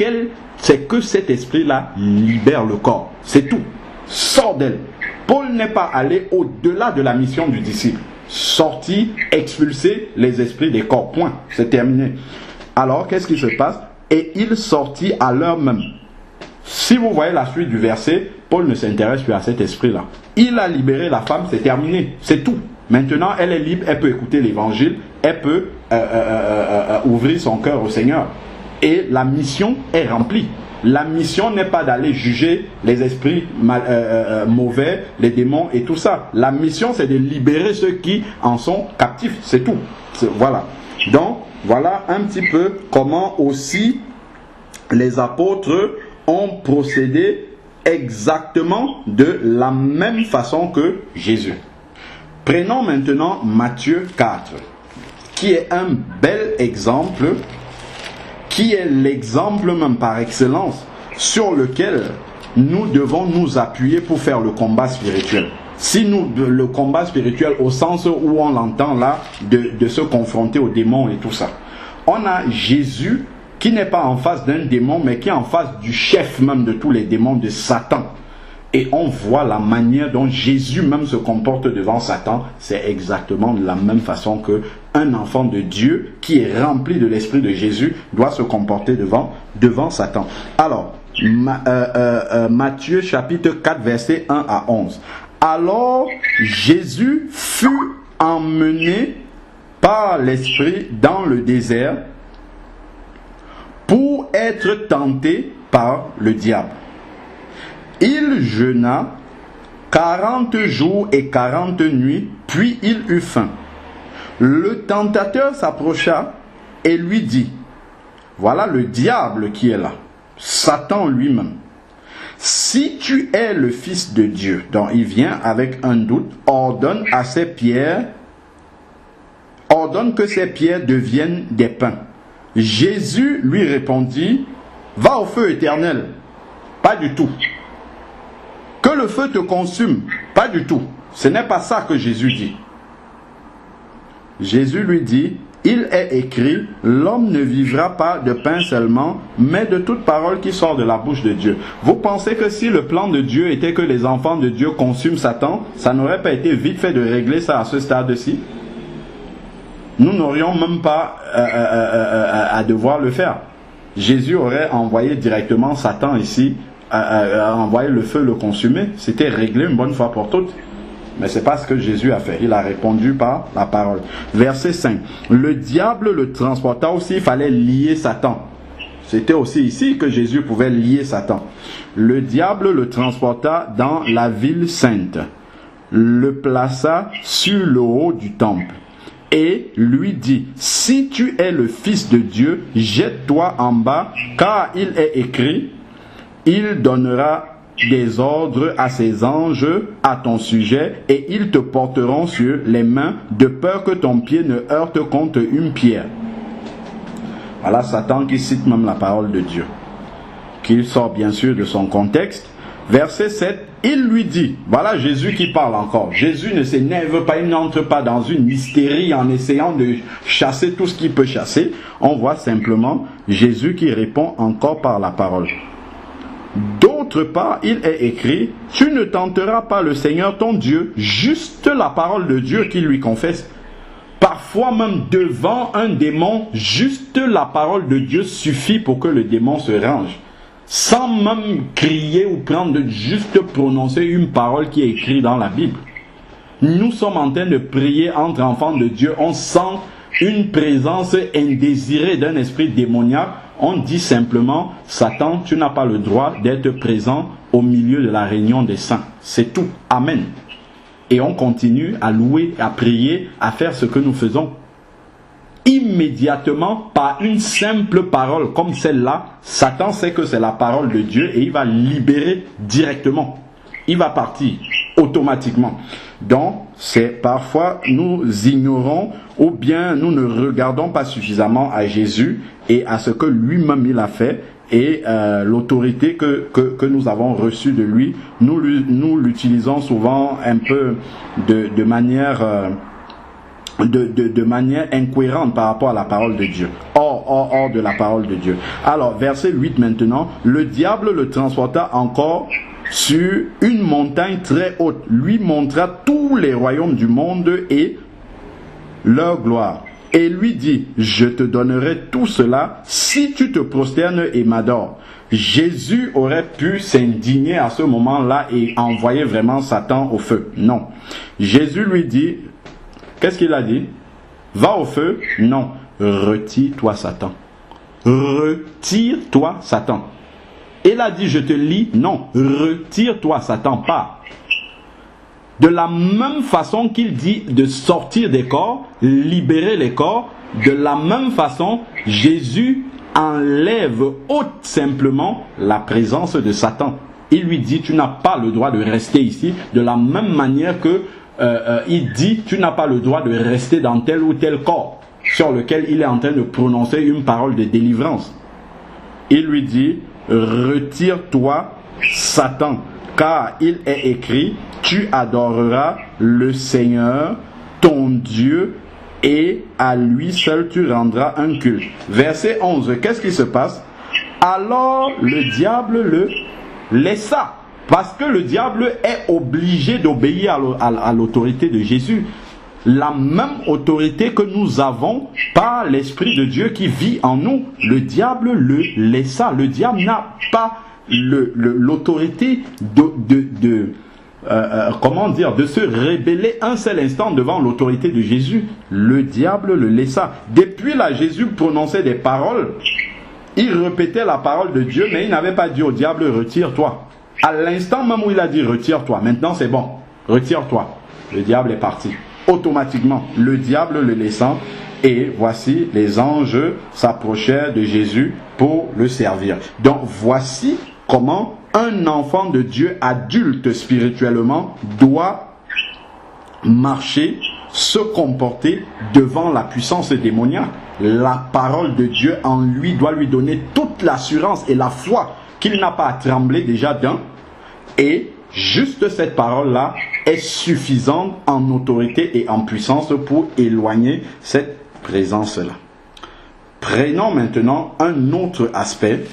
que cet esprit-là libère le corps. C'est tout. Sors d'elle. Paul n'est pas allé au-delà de la mission du disciple. Sorti, expulser les esprits des corps. Point. C'est terminé. Alors, qu'est-ce qui se passe? Et il sortit à l'heure même. Si vous voyez la suite du verset, Paul ne s'intéresse plus à cet esprit-là. Il a libéré la femme, c'est terminé. C'est tout. Maintenant, elle est libre, elle peut écouter l'évangile, elle peut ouvrir son cœur au Seigneur. Et la mission est remplie. La mission n'est pas d'aller juger les esprits mauvais, les démons et tout ça. La mission, c'est de libérer ceux qui en sont captifs. C'est tout. Voilà. Donc, voilà un petit peu comment aussi les apôtres ont procédé exactement de la même façon que Jésus. Prenons maintenant Matthieu 4, qui est un bel exemple, qui est l'exemple même par excellence sur lequel nous devons nous appuyer pour faire le combat spirituel. Si le combat spirituel au sens où on l'entend là, de se confronter aux démons et tout ça. On a Jésus qui n'est pas en face d'un démon, mais qui est en face du chef même de tous les démons, de Satan. Et on voit la manière dont Jésus même se comporte devant Satan. C'est exactement de la même façon que un enfant de Dieu qui est rempli de l'esprit de Jésus doit se comporter devant Satan. Alors, Matthieu chapitre 4, verset 1 à 11. Alors, Jésus fut emmené par l'esprit dans le désert pour être tenté par le diable. Il jeûna 40 jours et 40 nuits, puis il eut faim. Le tentateur s'approcha et lui dit, voilà le diable qui est là, Satan lui-même. Si tu es le Fils de Dieu, donc il vient avec un doute, ordonne que ces pierres deviennent des pains. Jésus lui répondit, va au feu éternel. Pas du tout. Que le feu te consume. Pas du tout. Ce n'est pas ça que Jésus dit. Jésus lui dit, il est écrit, l'homme ne vivra pas de pain seulement, mais de toute parole qui sort de la bouche de Dieu. Vous pensez que si le plan de Dieu était que les enfants de Dieu consument Satan, ça n'aurait pas été vite fait de régler ça à ce stade-ci? Nous n'aurions même pas à devoir le faire. Jésus aurait envoyé directement Satan ici, envoyé le feu le consumer. C'était réglé une bonne fois pour toutes. Mais ce n'est pas ce que Jésus a fait. Il a répondu par la parole. Verset 5. Le diable le transporta aussi, il fallait lier Satan. C'était aussi ici que Jésus pouvait lier Satan. Le diable le transporta dans la ville sainte, le plaça sur le haut du temple et lui dit, si tu es le Fils de Dieu, jette-toi en bas, car il est écrit, il donnera des ordres à ses anges à ton sujet et ils te porteront sur les mains de peur que ton pied ne heurte contre une pierre. Voilà Satan qui cite même la parole de Dieu, qu'il sort bien sûr de son contexte. Verset 7, il lui dit, voilà Jésus qui parle encore. Jésus ne s'énerve pas, il n'entre pas dans une hystérie en essayant de chasser tout ce qu'il peut chasser. On voit simplement Jésus qui répond encore par la parole. D'autres d'autre part, il est écrit, tu ne tenteras pas le Seigneur ton Dieu, juste la parole de Dieu qu'il lui confesse. Parfois même devant un démon, juste la parole de Dieu suffit pour que le démon se range. Sans même crier ou prendre, juste prononcer une parole qui est écrite dans la Bible. Nous sommes en train de prier entre enfants de Dieu, on sent une présence indésirée d'un esprit démoniaque. On dit simplement, Satan, tu n'as pas le droit d'être présent au milieu de la réunion des saints. C'est tout. Amen. Et on continue à louer, à prier, à faire ce que nous faisons. Immédiatement, par une simple parole comme celle-là, Satan sait que c'est la parole de Dieu et il va libérer directement. Il va partir automatiquement. Donc, c'est parfois nous ignorons ou bien nous ne regardons pas suffisamment à Jésus et à ce que lui-même il a fait et l'autorité que nous avons reçue de lui, nous l'utilisons souvent un peu de manière incohérente par rapport à la parole de Dieu, hors de la parole de Dieu. Alors, verset 8 maintenant, le diable le transporta encore sur une montagne très haute, lui montra tous les royaumes du monde et leur gloire. Et lui dit, je te donnerai tout cela si tu te prosternes et m'adores. Jésus aurait pu s'indigner à ce moment-là et envoyer vraiment Satan au feu. Non. Jésus lui dit, qu'est-ce qu'il a dit? Va au feu? Non. Retire-toi Satan. Retire-toi Satan. Il a dit, je te lis, non, retire-toi, Satan, pas. De la même façon qu'il dit de sortir des corps, libérer les corps, de la même façon, Jésus enlève simplement la présence de Satan. Il lui dit, tu n'as pas le droit de rester ici, de la même manière que il dit, tu n'as pas le droit de rester dans tel ou tel corps sur lequel il est en train de prononcer une parole de délivrance. Il lui dit, retire-toi, Satan, car il est écrit, tu adoreras le Seigneur, ton Dieu, et à lui seul tu rendras un culte. Verset 11, qu'est-ce qui se passe? Alors le diable le laissa, parce que le diable est obligé d'obéir à l'autorité de Jésus. La même autorité que nous avons par l'Esprit de Dieu qui vit en nous. Le diable le laissa. Le diable n'a pas l'autorité de se rébeller un seul instant devant l'autorité de Jésus. Le diable le laissa. Depuis là, Jésus prononçait des paroles. Il répétait la parole de Dieu, mais il n'avait pas dit au diable, retire-toi. À l'instant même où il a dit, retire-toi. Maintenant c'est bon, retire-toi. Le diable est parti. Automatiquement, le diable le laissant, et voici les anges s'approchèrent de Jésus pour le servir. Donc voici comment un enfant de Dieu adulte spirituellement doit marcher, se comporter devant la puissance démoniaque. La parole de Dieu en lui doit lui donner toute l'assurance et la foi qu'il n'a pas à trembler déjà d'un, et juste cette parole-là est suffisante en autorité et en puissance pour éloigner cette présence-là. Prenons maintenant un autre aspect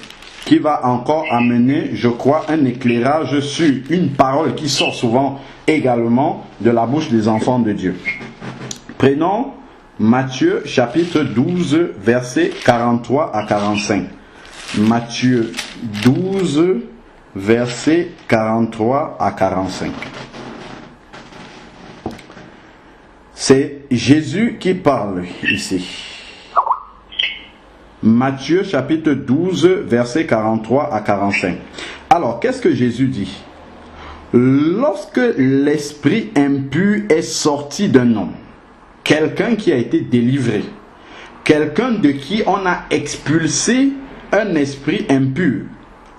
qui va encore amener, je crois, un éclairage sur une parole qui sort souvent également de la bouche des enfants de Dieu. Prenons Matthieu chapitre 12, versets 43 à 45. Matthieu 12, versets 43 à 45. C'est Jésus qui parle ici. Matthieu chapitre 12, versets 43 à 45. Alors, qu'est-ce que Jésus dit? Lorsque l'esprit impur est sorti d'un homme, quelqu'un qui a été délivré, quelqu'un de qui on a expulsé un esprit impur,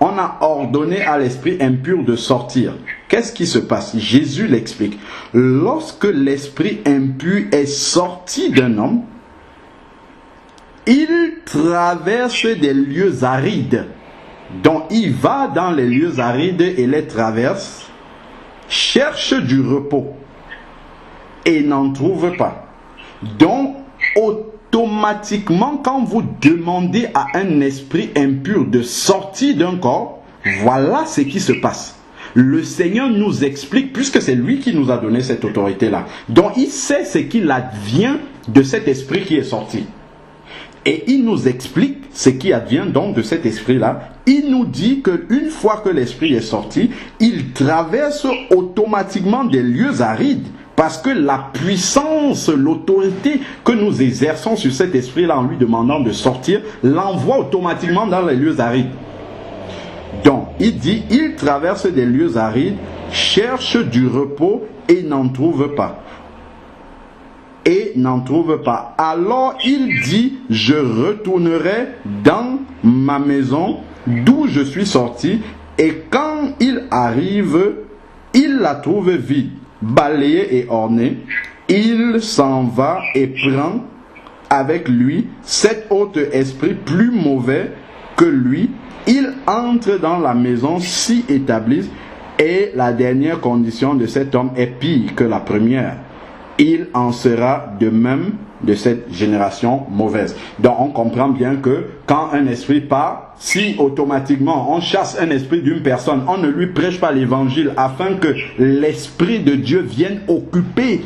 on a ordonné à l'esprit impur de sortir. Qu'est-ce qui se passe? Jésus l'explique. Lorsque l'esprit impur est sorti d'un homme, il traverse des lieux arides. Donc il va dans les lieux arides et les traverse, cherche du repos et n'en trouve pas. Donc automatiquement, quand vous demandez à un esprit impur de sortir d'un corps, voilà ce qui se passe. Le Seigneur nous explique, puisque c'est lui qui nous a donné cette autorité-là. Donc il sait ce qu'il advient de cet esprit qui est sorti. Et il nous explique ce qui advient donc de cet esprit-là. Il nous dit qu'une fois que l'esprit est sorti, il traverse automatiquement des lieux arides. Parce que la puissance, l'autorité que nous exerçons sur cet esprit-là en lui demandant de sortir, l'envoie automatiquement dans les lieux arides. Donc, il dit, il traverse des lieux arides, cherche du repos et n'en trouve pas. Et n'en trouve pas. Alors il dit, je retournerai dans ma maison d'où je suis sorti, et quand il arrive, il la trouve vide, balayée et ornée. Il s'en va et prend avec lui cet autre esprit plus mauvais que lui. Il entre dans la maison, s'y établit, et la dernière condition de cet homme est pire que la première. Il en sera de même de cette génération mauvaise. Donc on comprend bien que quand un esprit part, si automatiquement on chasse un esprit d'une personne, on ne lui prêche pas l'évangile afin que l'esprit de Dieu vienne occuper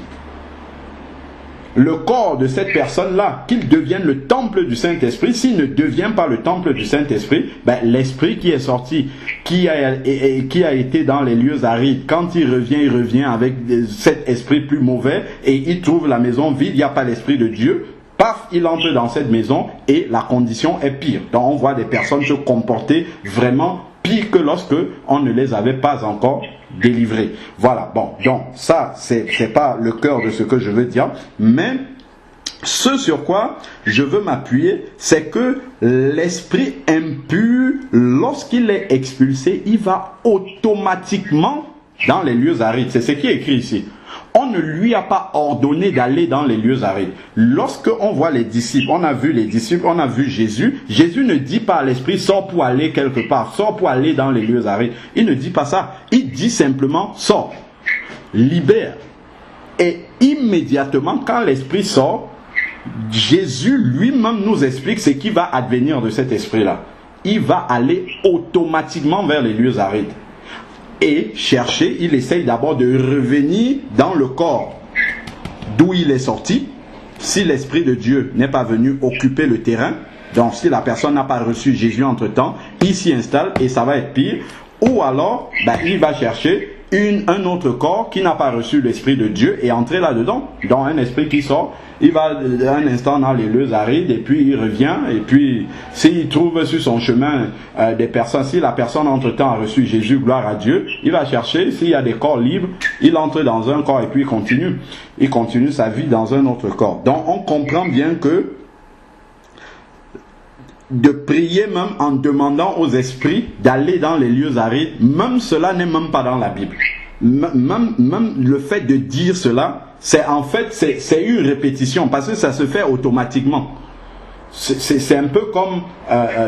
le corps de cette personne-là, qu'il devienne le temple du Saint-Esprit. S'il ne devient pas le temple du Saint-Esprit, l'esprit qui est sorti, qui a été dans les lieux arides, quand il revient avec cet esprit plus mauvais et il trouve la maison vide, il n'y a pas l'esprit de Dieu. Paf, il entre dans cette maison et la condition est pire. Donc on voit des personnes se comporter vraiment pire que lorsque on ne les avait pas encore délivrés. Voilà, bon, donc ça, c'est pas le cœur de ce que je veux dire, mais ce sur quoi je veux m'appuyer, c'est que l'esprit impur, lorsqu'il est expulsé, il va automatiquement dans les lieux arides. C'est ce qui est écrit ici. On ne lui a pas ordonné d'aller dans les lieux arides. Lorsque on voit les disciples, on a vu les disciples, on a vu Jésus. Jésus ne dit pas à l'esprit, sors pour aller quelque part, sors pour aller dans les lieux arides. Il ne dit pas ça. Il dit simplement, sors, libère. Et immédiatement, quand l'esprit sort, Jésus lui-même nous explique ce qui va advenir de cet esprit-là. Il va aller automatiquement vers les lieux arides. Et chercher, il essaye d'abord de revenir dans le corps d'où il est sorti. Si l'Esprit de Dieu n'est pas venu occuper le terrain, donc si la personne n'a pas reçu Jésus entre-temps, il s'y installe et ça va être pire. Ou alors, il va chercher un autre corps qui n'a pas reçu l'Esprit de Dieu et entrer là-dedans, dans un esprit qui sort. Il va un instant dans les lieux arides et puis il revient, et puis s'il trouve sur son chemin des personnes, si la personne entre-temps a reçu Jésus, gloire à Dieu, il va chercher, s'il y a des corps libres, il entre dans un corps et puis il continue sa vie dans un autre corps. Donc on comprend bien que de prier même en demandant aux esprits d'aller dans les lieux arides, même cela n'est même pas dans la Bible. Même le fait de dire cela, c'est une répétition, parce que ça se fait automatiquement. C'est un peu comme,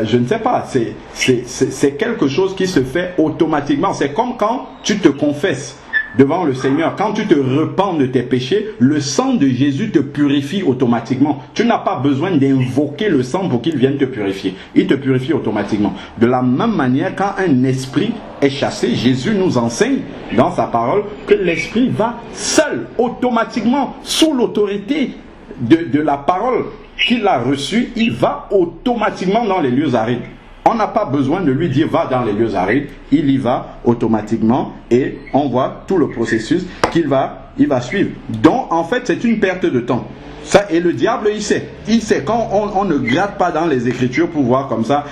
je ne sais pas, c'est quelque chose qui se fait automatiquement. C'est comme quand tu te confesses devant le Seigneur, quand tu te repens de tes péchés, le sang de Jésus te purifie automatiquement. Tu n'as pas besoin d'invoquer le sang pour qu'il vienne te purifier. Il te purifie automatiquement. De la même manière, quand un esprit est chassé, Jésus nous enseigne dans sa parole que l'esprit va seul, automatiquement, sous l'autorité de la parole qu'il a reçue, il va automatiquement dans les lieux arides. On n'a pas besoin de lui dire va dans les lieux arides, il y va automatiquement et on voit tout le processus il va suivre. Donc en fait c'est une perte de temps. Ça, et le diable il sait quand on ne gratte pas dans les Écritures pour voir comme ça,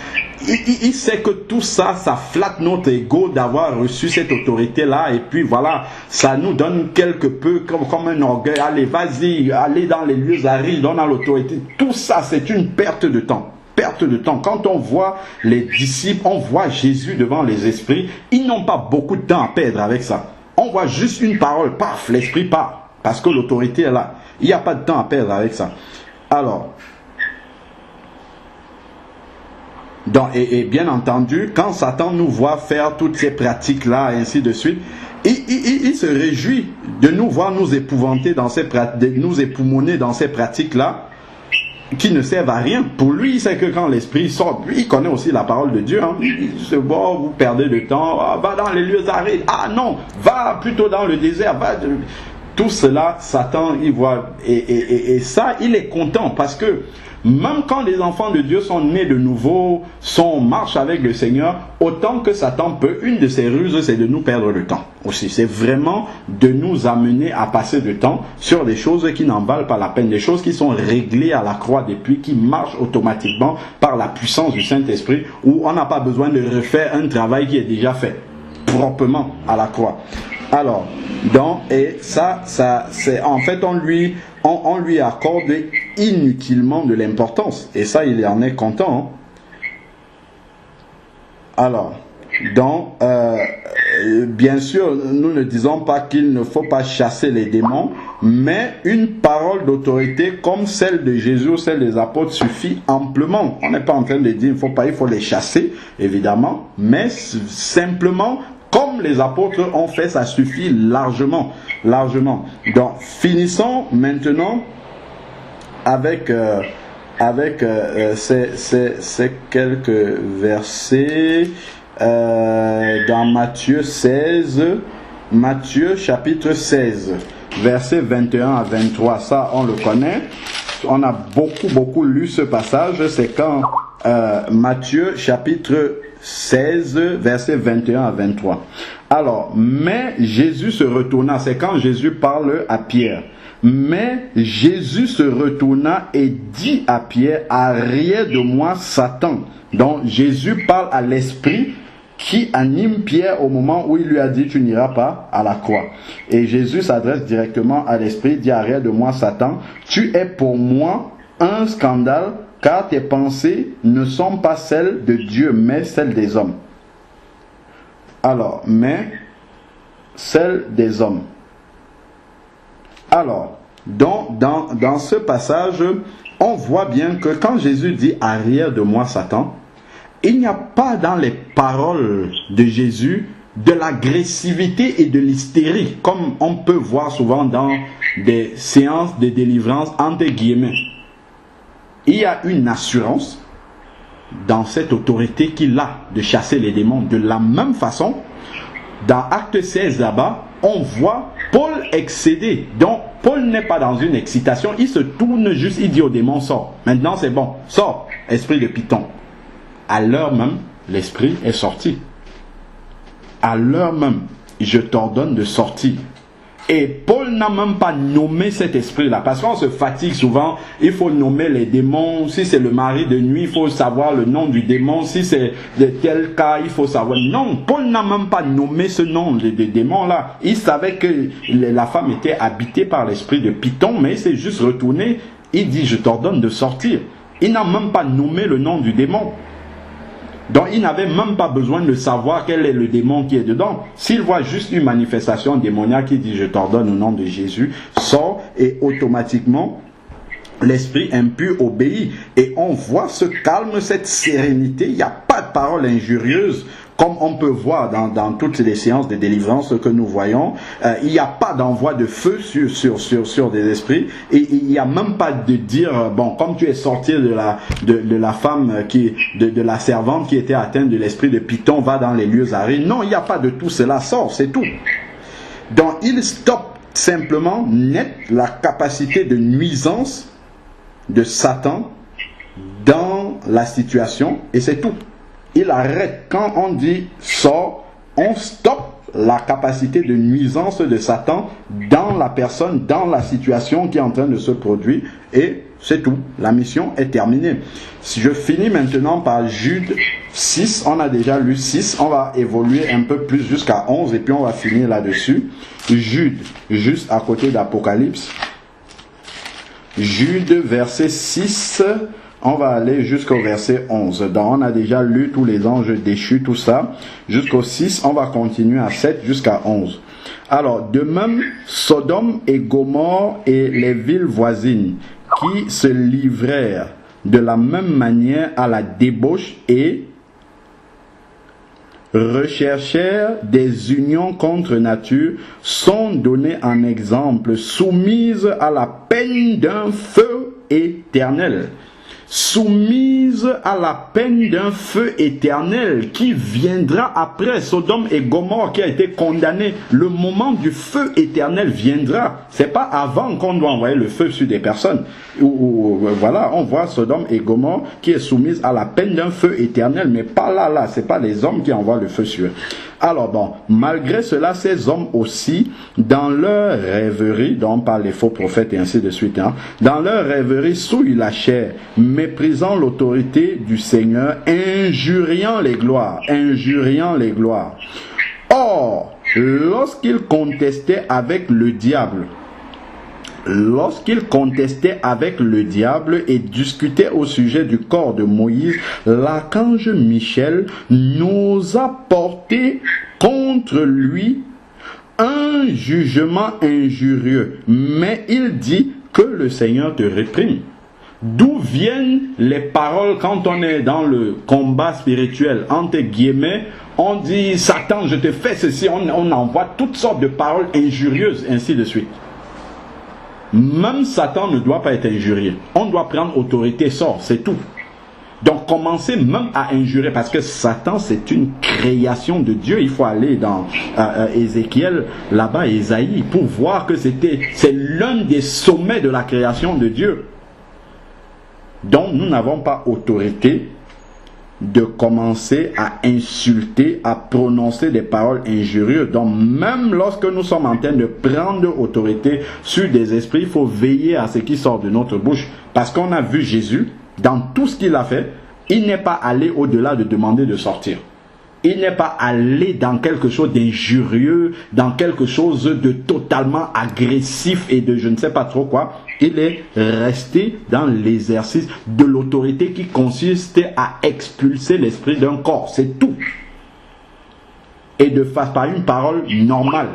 il sait que tout ça, ça flatte notre ego d'avoir reçu cette autorité-là et puis voilà, ça nous donne quelque peu comme un orgueil. Allez, vas-y, allez dans les lieux arides, on a l'autorité. Tout ça c'est une perte de temps. Perte de temps. Quand on voit les disciples, on voit Jésus devant les esprits, ils n'ont pas beaucoup de temps à perdre avec ça. On voit juste une parole, paf, l'esprit part, parce que l'autorité est là. Il n'y a pas de temps à perdre avec ça. Alors, et bien entendu, quand Satan nous voit faire toutes ces pratiques-là, et ainsi de suite, il se réjouit de nous voir nous épouvanter dans ces pratiques, nous époumoner dans ces pratiques-là, qui ne servent à rien. Pour lui, c'est que quand l'esprit sort, lui, il connaît aussi la parole de Dieu. Hein. Il se voit, vous perdez de temps, va dans les lieux arides. Ah non, va plutôt dans le désert. Tout cela, Satan, il voit. Et ça, il est content parce que même quand les enfants de Dieu sont nés de nouveau, marchent avec le Seigneur, autant que Satan peut, une de ses ruses, c'est de nous perdre le temps aussi. C'est vraiment de nous amener à passer du temps sur des choses qui n'en valent pas la peine, des choses qui sont réglées à la croix depuis, qui marchent automatiquement par la puissance du Saint-Esprit, où on n'a pas besoin de refaire un travail qui est déjà fait proprement à la croix. Alors, et ça c'est en fait on lui accorde inutilement de l'importance. Et ça, il en est content. Hein. Alors, bien sûr, nous ne disons pas qu'il ne faut pas chasser les démons, mais une parole d'autorité comme celle de Jésus ou celle des apôtres suffit amplement. On n'est pas en train de dire il faut les chasser, évidemment, mais simplement, comme les apôtres ont fait, ça suffit largement. Donc, finissons maintenant avec ces quelques versets dans Matthieu chapitre 16, versets 21 à 23. Ça, on le connaît. On a beaucoup lu ce passage. C'est quand Matthieu chapitre 16, versets 21 à 23. Alors, mais Jésus se retourna. C'est quand Jésus parle à Pierre. Mais Jésus se retourna et dit à Pierre, arrière de moi, Satan. Donc Jésus parle à l'esprit qui anime Pierre au moment où il lui a dit, tu n'iras pas à la croix. Et Jésus s'adresse directement à l'esprit, dit, arrière de moi, Satan, tu es pour moi un scandale, car tes pensées ne sont pas celles de Dieu, mais celles des hommes. Alors, mais celles des hommes. Alors, dans ce passage, on voit bien que quand Jésus dit « arrière de moi, Satan », il n'y a pas dans les paroles de Jésus de l'agressivité et de l'hystérie, comme on peut voir souvent dans des séances de délivrance entre guillemets. Il y a une assurance dans cette autorité qu'il a de chasser les démons. De la même façon, dans Acte 16 là-bas, on voit Paul excéder. Donc, Paul n'est pas dans une excitation, il se tourne juste, il dit au démon, sors. Maintenant, c'est bon, sors, esprit de Python. À l'heure même, l'esprit est sorti. À l'heure même, je t'ordonne de sortir. Et Paul n'a même pas nommé cet esprit-là. Parce qu'on se fatigue souvent, il faut nommer les démons. Si c'est le mari de nuit, il faut savoir le nom du démon. Si c'est de tel cas, il faut savoir. Non, Paul n'a même pas nommé ce nom de démon-là. Il savait que la femme était habitée par l'esprit de Python, mais il s'est juste retourné. Il dit, je t'ordonne de sortir. Il n'a même pas nommé le nom du démon. Donc il n'avait même pas besoin de savoir quel est le démon qui est dedans. S'il voit juste une manifestation démoniaque qui dit je t'ordonne au nom de Jésus, sort et automatiquement l'esprit impur obéit. Et on voit ce calme, cette sérénité. Il n'y a pas de parole injurieuse comme on peut voir dans toutes les séances de délivrance que nous voyons. Il n'y a pas d'envoi de feu sur des esprits. Et il n'y a même pas de dire, bon, comme tu es sorti de la femme, de la servante qui était atteinte de l'esprit de Python, va dans les lieux arides. Non, il n'y a pas de tout cela, sort, c'est tout. Donc il stoppe simplement net la capacité de nuisance de Satan dans la situation et c'est tout. Il arrête. Quand on dit sort, on stoppe la capacité de nuisance de Satan dans la personne, dans la situation qui est en train de se produire et c'est tout. La mission est terminée. Si je finis maintenant par Jude 6, on a déjà lu 6, on va évoluer un peu plus jusqu'à 11 et puis on va finir là-dessus. Jude, juste à côté d'Apocalypse. Jude, verset 6, on va aller jusqu'au verset 11. Donc on a déjà lu tous les anges déchus, tout ça. Jusqu'au 6, on va continuer à 7 jusqu'à 11. Alors, de même, Sodome et Gomorrhe et les villes voisines qui se livrèrent de la même manière à la débauche et recherchèrent des unions contre nature sont données en exemple, soumises à la peine d'un feu éternel. Soumises à la peine d'un feu éternel qui viendra après Sodome et Gomorrhe qui a été condamné. Le moment du feu éternel viendra. C'est pas avant qu'on doit envoyer le feu sur des personnes. Voilà, on voit Sodome et Gomorrhe qui est soumise à la peine d'un feu éternel, mais pas là, c'est pas les hommes qui envoient le feu sur eux. Alors bon, malgré cela, ces hommes aussi, dans leur rêverie, dont on parle les faux prophètes et ainsi de suite, dans leur rêverie, souillent la chair, méprisant l'autorité du Seigneur, injuriant les gloires. Or, lorsqu'ils contestaient avec le diable et discutaient au sujet du corps de Moïse, l'archange Michel n'osa porter contre lui un jugement injurieux. Mais il dit que le Seigneur te réprime. D'où viennent les paroles quand on est dans le combat spirituel, entre guillemets, on dit Satan, je te fais ceci, on envoie toutes sortes de paroles injurieuses, ainsi de suite. Même Satan ne doit pas être injurié. On doit prendre autorité, sort, c'est tout. Donc commencer même à injurer, parce que Satan c'est une création de Dieu. Il faut aller dans Ézéchiel, là-bas, Ésaïe, pour voir que c'est l'un des sommets de la création de Dieu. Donc nous n'avons pas autorité de commencer à insulter, à prononcer des paroles injurieuses. Donc même lorsque nous sommes en train de prendre autorité sur des esprits, il faut veiller à ce qui sort de notre bouche. Parce qu'on a vu Jésus, dans tout ce qu'il a fait, il n'est pas allé au-delà de demander de sortir. Il n'est pas allé dans quelque chose d'injurieux, dans quelque chose de totalement agressif et de je ne sais pas trop quoi. Il est resté dans l'exercice de l'autorité qui consiste à expulser l'esprit d'un corps. C'est tout. Et de face par une parole normale,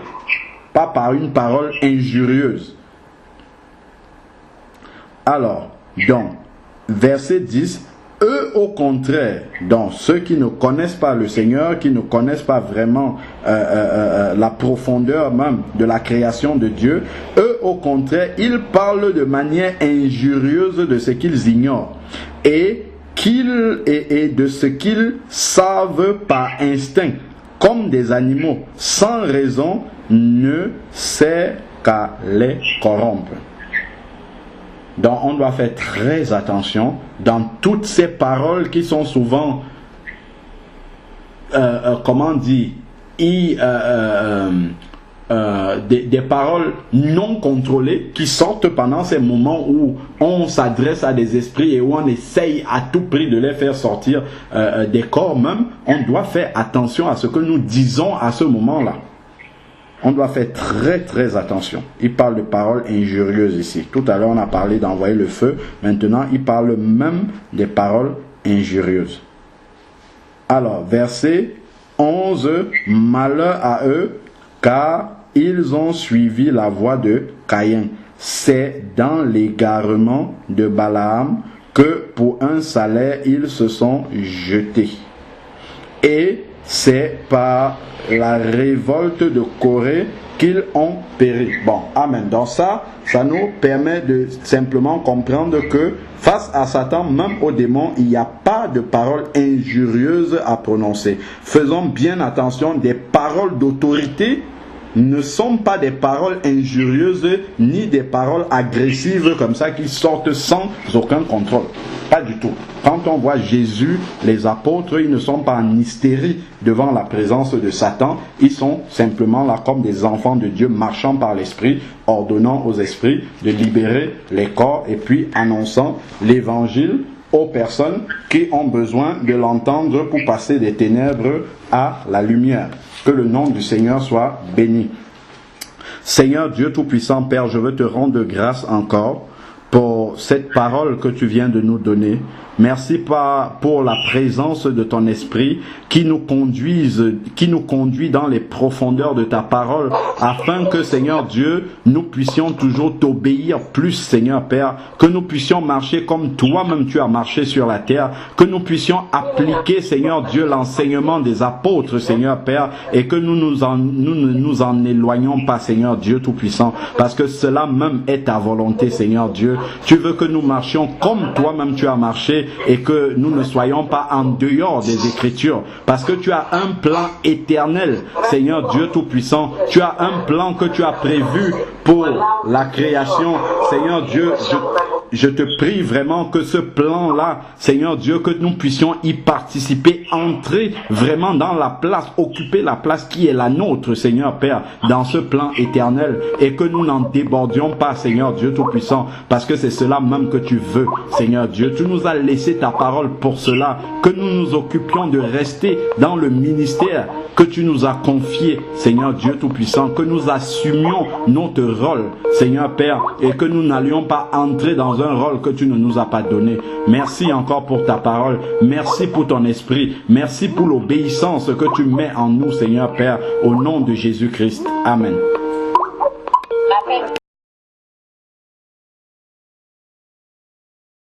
pas par une parole injurieuse. Alors, donc, verset 10. Eux, au contraire, donc ceux qui ne connaissent pas le Seigneur, qui ne connaissent pas vraiment la profondeur même de la création de Dieu, eux, au contraire, ils parlent de manière injurieuse de ce qu'ils ignorent et de ce qu'ils savent par instinct, comme des animaux, sans raison, ne sert qu'à les corrompre. Donc on doit faire très attention dans toutes ces paroles qui sont souvent, des paroles non contrôlées qui sortent pendant ces moments où on s'adresse à des esprits et où on essaye à tout prix de les faire sortir des corps même. On doit faire attention à ce que nous disons à ce moment-là. On doit faire très très attention. Il parle de paroles injurieuses ici. Tout à l'heure on a parlé d'envoyer le feu. Maintenant il parle même des paroles injurieuses. Alors verset 11. Malheur à eux car ils ont suivi la voie de Caïn. C'est dans l'égarement de Balaam que pour un salaire ils se sont jetés. Et c'est par la révolte de Corée qu'ils ont péri. Bon, amen. Donc ça nous permet de simplement comprendre que face à Satan, même aux démons, il n'y a pas de paroles injurieuses à prononcer. Faisons bien attention, des paroles d'autorité ne sont pas des paroles injurieuses ni des paroles agressives comme ça qui sortent sans aucun contrôle. Pas du tout. Quand on voit Jésus, les apôtres, ils ne sont pas en hystérie devant la présence de Satan. Ils sont simplement là comme des enfants de Dieu marchant par l'esprit, ordonnant aux esprits de libérer les corps et puis annonçant l'évangile aux personnes qui ont besoin de l'entendre pour passer des ténèbres à la lumière. Que le nom du Seigneur soit béni. Seigneur Dieu Tout-Puissant, Père, je veux te rendre grâce encore pour pour cette parole que tu viens de nous donner. Merci pour la présence de ton esprit qui nous conduit dans les profondeurs de ta parole, afin que, Seigneur Dieu, nous puissions toujours t'obéir plus, Seigneur Père, que nous puissions marcher comme toi-même tu as marché sur la terre, que nous puissions appliquer, Seigneur Dieu, l'enseignement des apôtres, Seigneur Père, et que nous ne nous en éloignons pas, Seigneur Dieu Tout-Puissant, parce que cela même est ta volonté, Seigneur Dieu. Tu veux que nous marchions comme toi-même tu as marché, et que nous ne soyons pas en dehors des Écritures, parce que tu as un plan éternel, Seigneur Dieu Tout-Puissant. Tu as un plan que tu as prévu pour la création, Seigneur Dieu. Je te prie vraiment que ce plan-là, Seigneur Dieu, que nous puissions y participer, entrer vraiment dans la place, occuper la place qui est la nôtre, Seigneur Père, dans ce plan éternel, et que nous n'en débordions pas, Seigneur Dieu Tout-Puissant, parce que c'est cela même que tu veux, Seigneur Dieu. Tu nous as laissé ta parole pour cela, que nous nous occupions de rester dans le ministère que tu nous as confié, Seigneur Dieu Tout-Puissant, que nous assumions notre rôle, Seigneur Père, et que nous n'allions pas entrer dans un rôle que tu ne nous as pas donné. Merci encore pour ta parole. Merci pour ton esprit. Merci pour l'obéissance que tu mets en nous, Seigneur Père, au nom de Jésus-Christ. Amen.